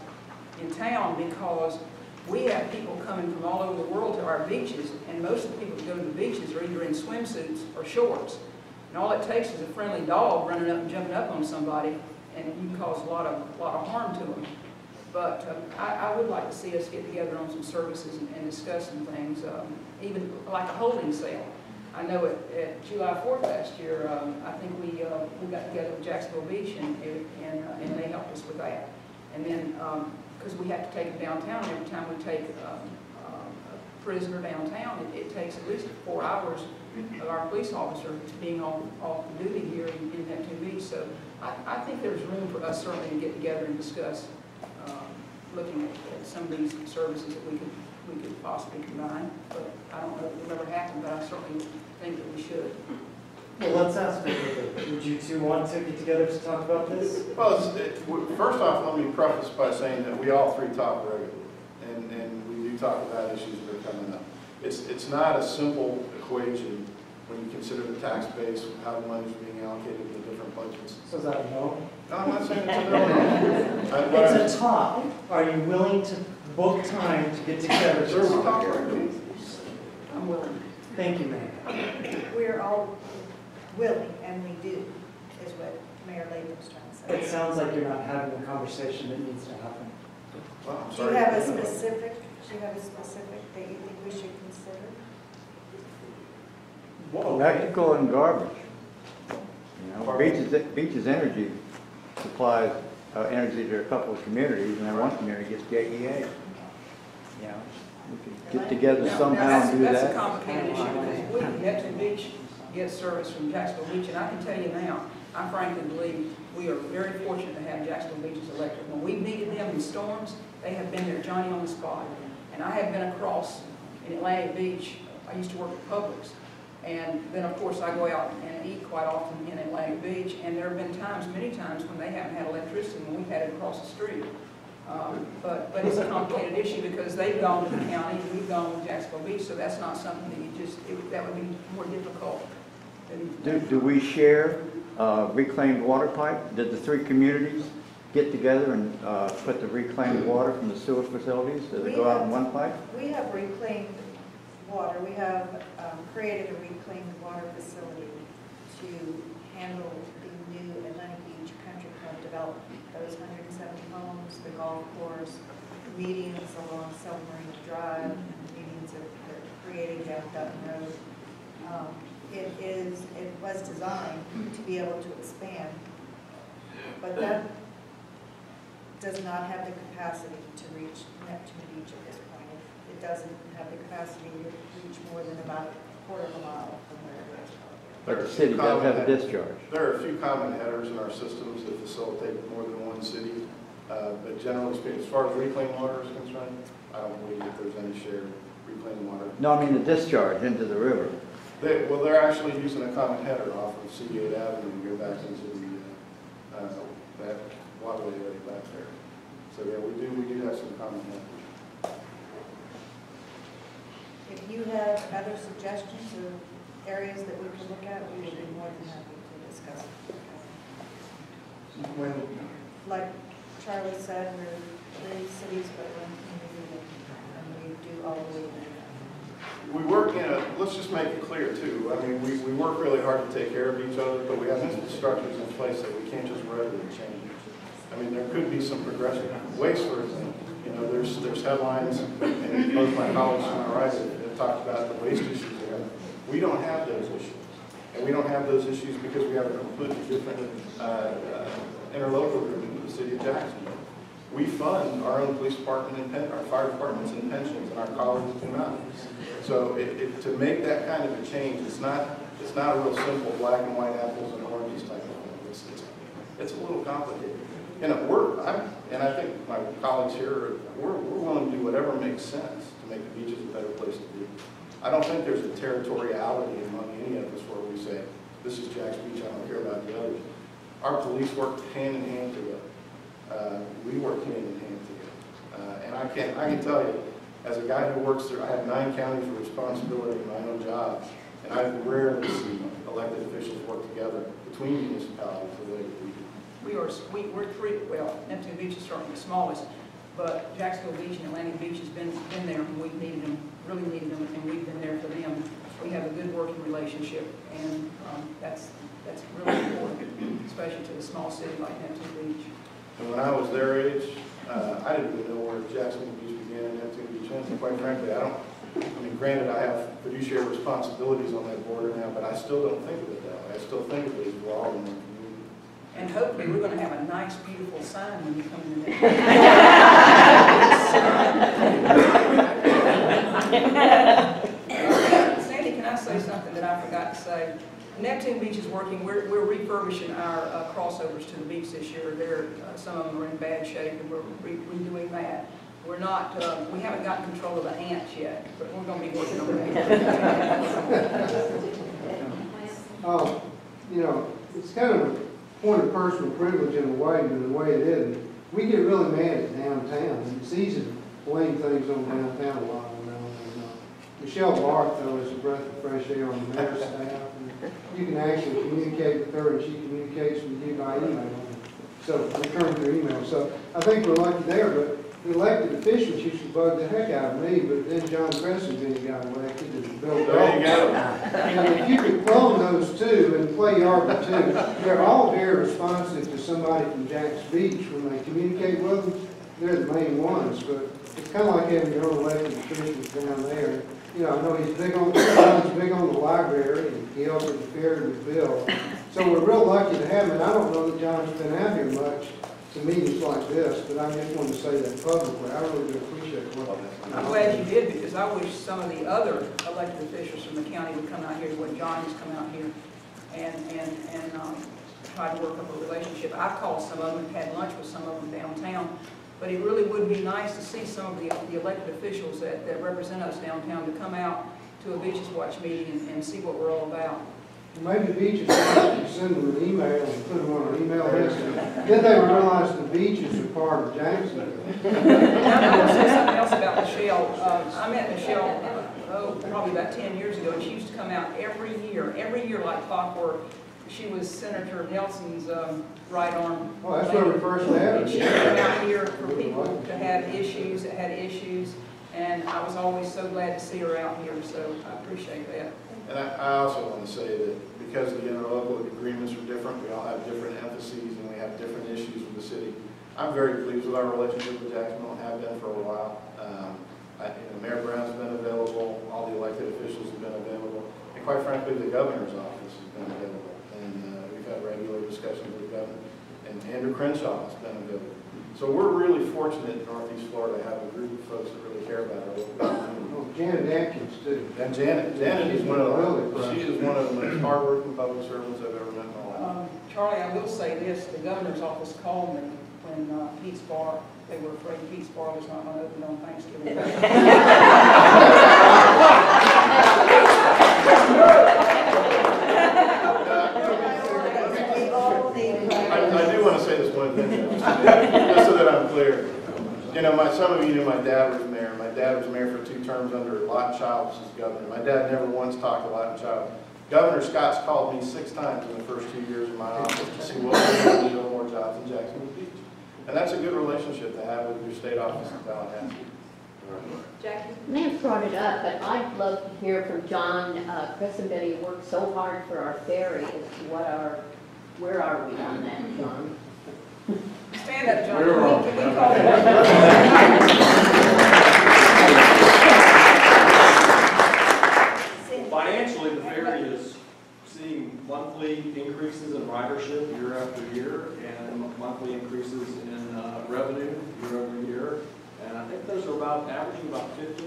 in town, because we have people coming from all over the world to our beaches, and most of the people that go to the beaches are either in swimsuits or shorts. And all it takes is a friendly dog running up and jumping up on somebody, and you can cause a lot of harm to them. But I would like to see us get together on some services and discuss some things, even like a holding cell. I know at July 4th last year, I think we got together with Jacksonville Beach, and they helped us with that. And then, because we have to take them downtown, every time we take a prisoner downtown, it takes at least 4 hours of our police officer being off duty here in Neptune Beach. So I think there's room for us certainly to get together and discuss looking at some of these services that we could possibly combine. But I don't know if it'll ever happen, but I certainly think that we should. Well, let's ask you, would you 2 want to get together to talk about this? Well, first off, let me preface by saying that we all 3 talk regularly, and we do talk about issues that are coming up. It's not a simple equation when you consider the tax base, how the money is being allocated to the different budgets. So is that a no? No, I'm not saying it's a no. It's a talk. Are you willing to book time to get together? Sure, we talk regularly. I'm willing. Thank you, ma'am. We're all willing, and we do, is what Mayor Latham's trying to It say. sounds like you're not having the conversation that needs to happen. Well, I'm Do sorry. you have a specific that you think we should consider? Whoa. Electrical and garbage. You know, Beaches Energy supplies energy to a couple of communities, and then one community gets JEA. You know, we could get together somehow and do that. That's a complicated issue, because we, Neptune Beach, get service from Jacksonville Beach, and I can tell you now, I frankly believe we are very fortunate to have Jacksonville Beach's electric. When we've needed them in storms, they have been there, Johnny on the spot. And I have been across in Atlantic Beach. I used to work at Publix, And then, of course, I go out and eat quite often in Atlantic Beach, and there have been times, many times, when they haven't had electricity, when we've had it across the street. But it's a complicated issue because they've gone to the county, and we've gone to Jacksonville Beach, so that's not something that you just, that would be more difficult. Do we share reclaimed water pipe? Did the three communities get together and put the reclaimed water from the sewer facilities? Does it go out in one pipe? We have reclaimed water. We have created a reclaimed water facility to handle the new Atlantic Beach Country Club development. Those 170 homes, the golf course, medians along Submarine Drive, and the medians that are creating down Dutton Road. It was designed to be able to expand, but that does not have the capacity to reach Neptune Beach at this point. It doesn't have the capacity to reach more than about a quarter of a mile from where it is. But the city does have a discharge. There are a few common headers in our systems that facilitate more than one city, but generally speaking, as far as reclaimed water is concerned, I don't believe that there's any shared reclaimed water. No, I mean the discharge into the river. They're actually using a common header off of C8 Avenue and go back into that waterway area back there. So yeah, we do have some common headers. If you have other suggestions or areas that we can look at, we would be more than happy to discuss. Like Charlie said, we're 3 cities, but one community, and we do all the way there. We work let's just make it clear too, I mean, we work really hard to take care of each other, but we have infrastructures in place that we can't just readily change. I mean, there could be some progression. Waste, for example, you know, there's headlines, and both my colleagues on the right have talked about the waste issues there. We don't have those issues. And we don't have those issues because we have a completely different interlocal agreement with the city of Jacksonville. We fund our own police department and our fire departments and pensions, and our colleagues do not. So to make that kind of a change, it's not a real simple black and white apples and oranges type of thing. It's a little complicated. And I think my colleagues here, we're willing to do whatever makes sense to make the beaches a better place to be. I don't think there's a territoriality among any of us where we say, this is Jack's Beach, I don't care about the others. Our police work hand in hand together. We work hand in hand together. And I can tell you, as a guy who works there, I have 9 counties of responsibility in my own job, and I've rarely seen elected officials work together between municipalities the way that we do. We're 3, well, Neptune Beach is certainly the smallest, but Jacksonville Beach and Atlantic Beach has been there when we've needed them, really needed them, and we've been there for them. We have a good working relationship, and that's really important, especially to a small city like Neptune Beach. And when I was their age, I didn't even know where Jacksonville Beach began and Neptune Beach ends. And quite frankly, I mean, granted, I have fiduciary responsibilities on that border now, but I still don't think of it that way. I still think of it as we're all in one community. And hopefully, we're going to have a nice, beautiful sign when you come in the next. Sandy, can I say something that I forgot to say? Neptune Beach is working. We're refurbishing our crossovers to the beach this year. Some of them are in bad shape, and we're redoing that. We're not. We haven't gotten control of the ants yet, but we're going to be working on that. You know, it's kind of a point of personal privilege in a way, but the way it is, we get really mad at downtown, and it's easy to blame things on downtown a lot. Michelle Barth, though, is a breath of fresh air on the mayor's staff. And you can actually communicate with her, and she communicates with you by email. So, return to email. So, I think we're lucky there, but the elected officials used to bug the heck out of me, but then John Crescent got elected and Bill There you go. And if you could clone those two and play Yarborough too, they're all very responsive to somebody from Jack's Beach. When they communicate with them, they're the main ones, but it's kind of like having your own elected officials down there. You know, I know John's big on the library, and he also interfered with Bill. So we're real lucky to have him, and I don't know that John's been out here much to meetings like this, but I just wanted to say that publicly. I really do appreciate what I'm glad you did, because I wish some of the other elected officials from the county would come out here when John has come out here and try to work up a relationship. I've called some of them and had lunch with some of them downtown. But it really would be nice to see some of the elected officials that represent us downtown to come out to a Beaches Watch meeting and see what we're all about. Maybe beaches, you send them an email and put them on an email list. Then they realize the beaches are part of Jacksonville. I want to say something else about Michelle. I met Michelle, probably about 10 years ago, and she used to come out every year like clockwork. She was Senator Nelson's right arm. Oh, that's where we first met. And she came out here for people that had issues, and I was always so glad to see her out here, so I appreciate that. And I also want to say that because the interlocal agreements are different, we all have different emphases and we have different issues with the city. I'm very pleased with our relationship with Jacksonville and have been for a while. Mayor Brown's been available, all the elected officials have been available, and quite frankly, the governor's office has been available. And we've had regular discussions with the governor, and Andrew Crenshaw has been available. So we're really fortunate in Northeast Florida to have a group of folks that really care about our local community. Oh, Janet Atkins too. And Janet is one of the most hardworking public servants I've ever met in my life. Charlie, I will say this, the governor's office called me when Pete's Bar, they were afraid Pete's Bar was not going to open on Thanksgiving. I do want to say this one thing, just so that I'm clear. You know, some of you knew my dad was mayor. My dad was mayor for 2 terms under Lawton Child as governor. My dad never once talked to Lawton Child. Governor Scott's called me 6 times in the first 2 years of my office to see what we can do to build more jobs in Jacksonville Beach. And that's a good relationship to have with your state office in Tallahassee. Jackie? Lance brought it up, but I'd love to hear from John. Chris and Betty worked so hard for our ferry. As to where are we on that, John? Stand up, John. Can we call Financially, the ferry is seeing monthly increases in ridership year after year and monthly increases in revenue year over year. And I think those are averaging about 15%.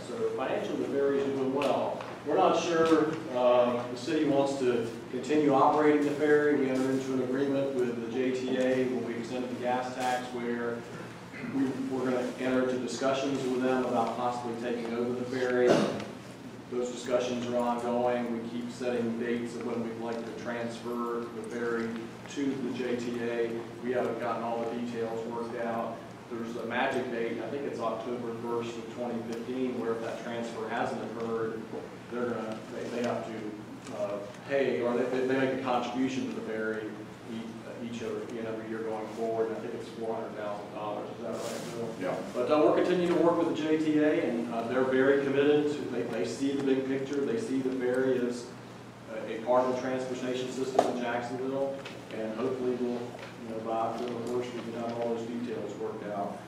So financially, the ferry is doing well. We're not sure the city wants to continue operating the ferry. We entered into an agreement with the JTA when we extended the gas tax where we're going to enter into discussions with them about possibly taking over the ferry. Those discussions are ongoing. We keep setting dates of when we'd like to transfer the ferry to the JTA. We haven't gotten all the details worked out. There's a magic date, I think it's October 1st of 2015, where if that transfer hasn't occurred, they have to pay, or they make a contribution to the ferry every year going forward. And I think it's $400,000. Is that right? Yeah. But we're continuing to work with the JTA, and they're very committed. They see the big picture. They see the ferry as a part of the transportation system in Jacksonville, and hopefully we'll, by October 1st, we can have all those details worked out.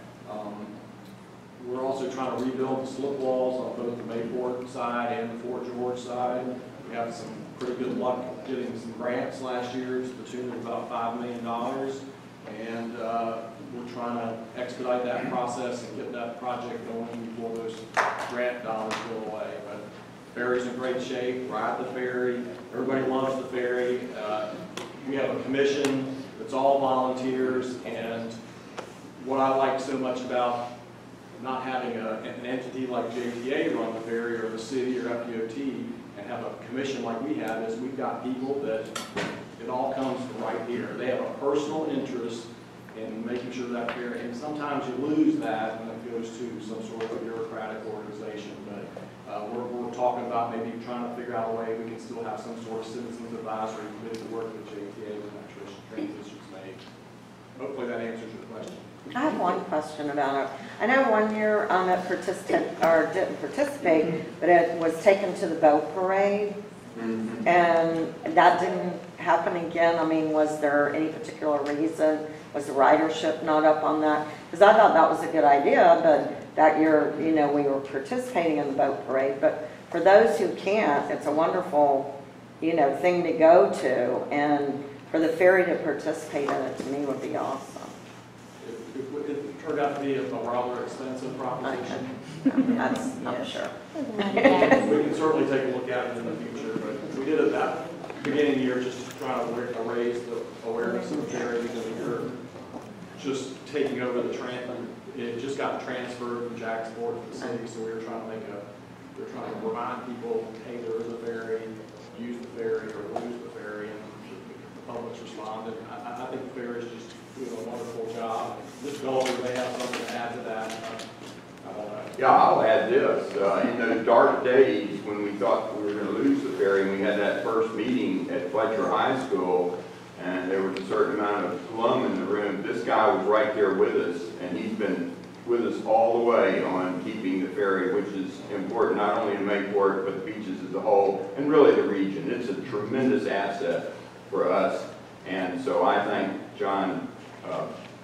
We're also trying to rebuild the slip walls on both the Mayport side and the Fort George side. We have some pretty good luck getting some grants last year to the tune of about $5 million. And we're trying to expedite that process and get that project going before those grant dollars go away. But the ferry's in great shape. Ride the ferry. Everybody loves the ferry. We have a commission that's all volunteers, and what I like so much about not having an entity like JTA run the ferry or the city or FDOT and have a commission like we have is we've got people that it all comes from right here. They have a personal interest in making sure that ferry, and sometimes you lose that when it goes to some sort of bureaucratic organization. But we're talking about maybe trying to figure out a way we can still have some sort of citizens advisory committee to work with JTA when that transition's made. Hopefully that answers your question. I have one question about it. I know one year it didn't participate, but it was taken to the boat parade, and that didn't happen again. I mean, was there any particular reason? Was the ridership not up on that? Because I thought that was a good idea, but that year, we were participating in the boat parade. But for those who can't, it's a wonderful, thing to go to, and for the ferry to participate in it, to me, would be awesome. It turned out to be a rather expensive proposition. That's, I'm sure. We can certainly take a look at it in the future, but we did it that beginning of the year just to try to raise the awareness of the ferry, because you're just taking over the it just got transferred from Jacksonville to the city, so we were trying to make they're trying to remind people, hey, there is a ferry, use the ferry or lose the ferry, and the public's responded. I think the ferry is just doing a wonderful job. This builder may have something to add to that. I don't know. Yeah, I'll add this. In those dark days when we thought we were going to lose the ferry, we had that first meeting at Fletcher High School, and there was a certain amount of glum in the room. This guy was right there with us, and he's been with us all the way on keeping the ferry, which is important not only to Mayport, but the beaches as a whole, and really the region. It's a tremendous asset for us, and so I thank John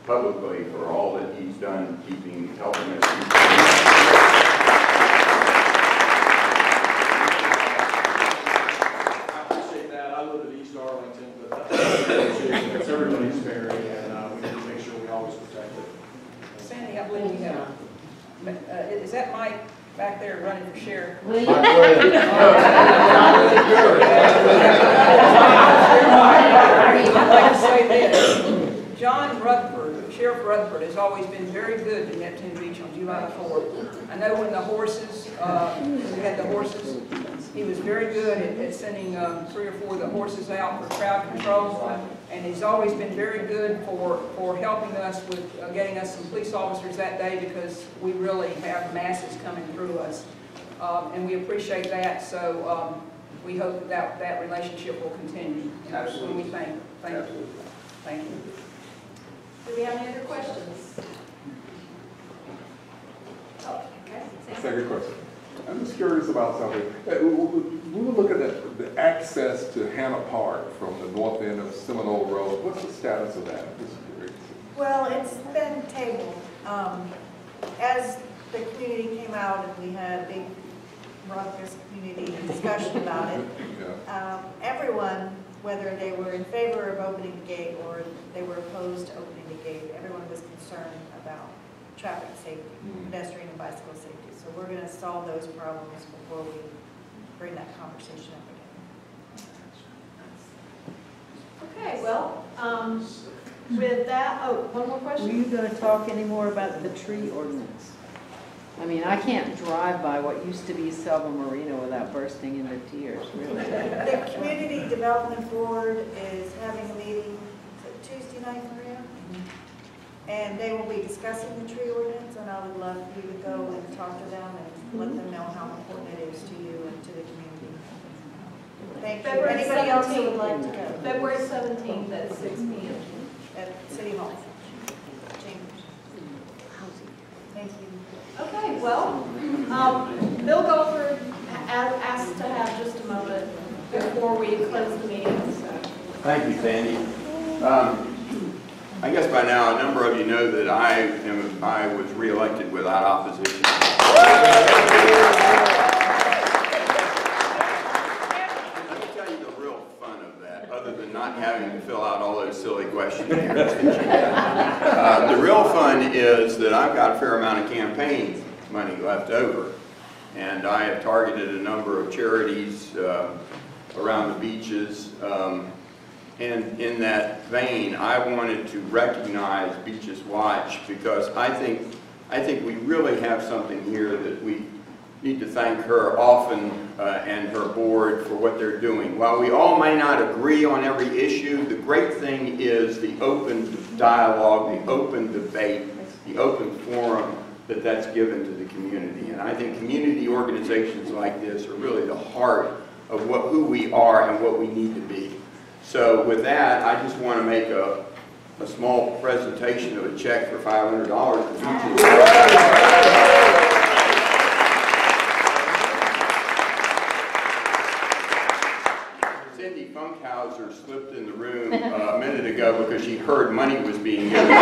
publicly for all that he's done helping us. I appreciate that. I live in East Arlington, but it's everybody's ferry, and we need to make sure we always protect it. Sandy, I believe you have, is that Mike back there running for sheriff? Will I'd like to say this. John Rutherford, Sheriff Rutherford, has always been very good to Neptune Beach on July 4th. I know when the horses, we had the horses, he was very good at sending 3 or 4 of the horses out for crowd control. And he's always been very good for helping us with getting us some police officers that day, because we really have masses coming through us. And we appreciate that, so we hope that relationship will continue. Absolutely. And we thank you. Thank you. Do we have any other questions? Oh, okay. Second question. I'm just curious about something. We were looking at the access to Hannah Park from the north end of Seminole Road. What's the status of that? I'm just curious. Well, it's been tabled. As the community came out and we had a big raucous community discussion about it, everyone, whether they were in favor of opening the gate or they were opposed to opening the gate, everyone was concerned about traffic safety, pedestrian and bicycle safety. So we're going to solve those problems before we bring that conversation up again. Okay, well, with that, oh, one more question? Were you going to talk any more about the tree ordinance? I mean, I can't drive by what used to be Selva Marina without bursting into tears, really. The Community Development Board is having a meeting, is it Tuesday night, Maria? And they will be discussing the tree ordinance, and I would love for you to go and talk to them and let them know how important it is to you and to the community. Thank you. February Anybody else who 17th. would like to go? February 17th at 6 p.m. At City Hall. Chambers. Thank you. Okay, well, Bill Goldberg asked to have just a moment before we close the meeting. So. Thank you, Sandy. I guess by now a number of you know that I was reelected without opposition. Let me tell you the real fun of that, other than not having to fill out all those silly questionnaires. The real fun is that I've got a fair amount of campaign money left over, and I have targeted a number of charities around the beaches. And in that vein, I wanted to recognize Beaches Watch, because I think we really have something here that we need to thank her often and her board for what they're doing. While we all may not agree on every issue, the great thing is the open dialogue, the open debate, the open forum that's given to the community. And I think community organizations like this are really the heart of who we are and what we need to be. So with that, I just want to make a small presentation of a check for $500 to Beaches. Cindy Funkhauser slipped in the room a minute ago because she heard money was being given.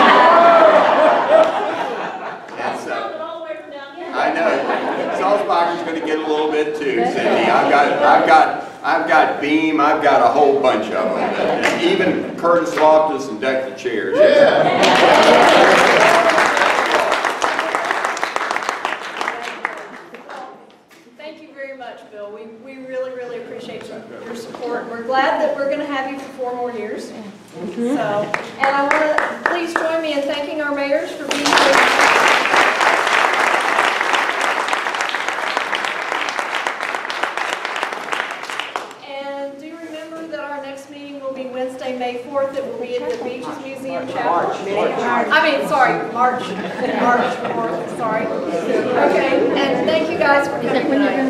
And so, I know. Salzbacher's going to get a little bit too, Cindy. I've got Beam, I've got a whole bunch of them. And even Curtis Loftus and Deck the Chairs. Yeah. Thank you very much, Bill. We really, really appreciate your support. We're glad that we're going to have you for 4 more years. So, and I want to please join me in thanking our mayors for being here. be at the Beaches Museum Chapel. March 4th, sorry. Okay, and thank you guys for coming tonight.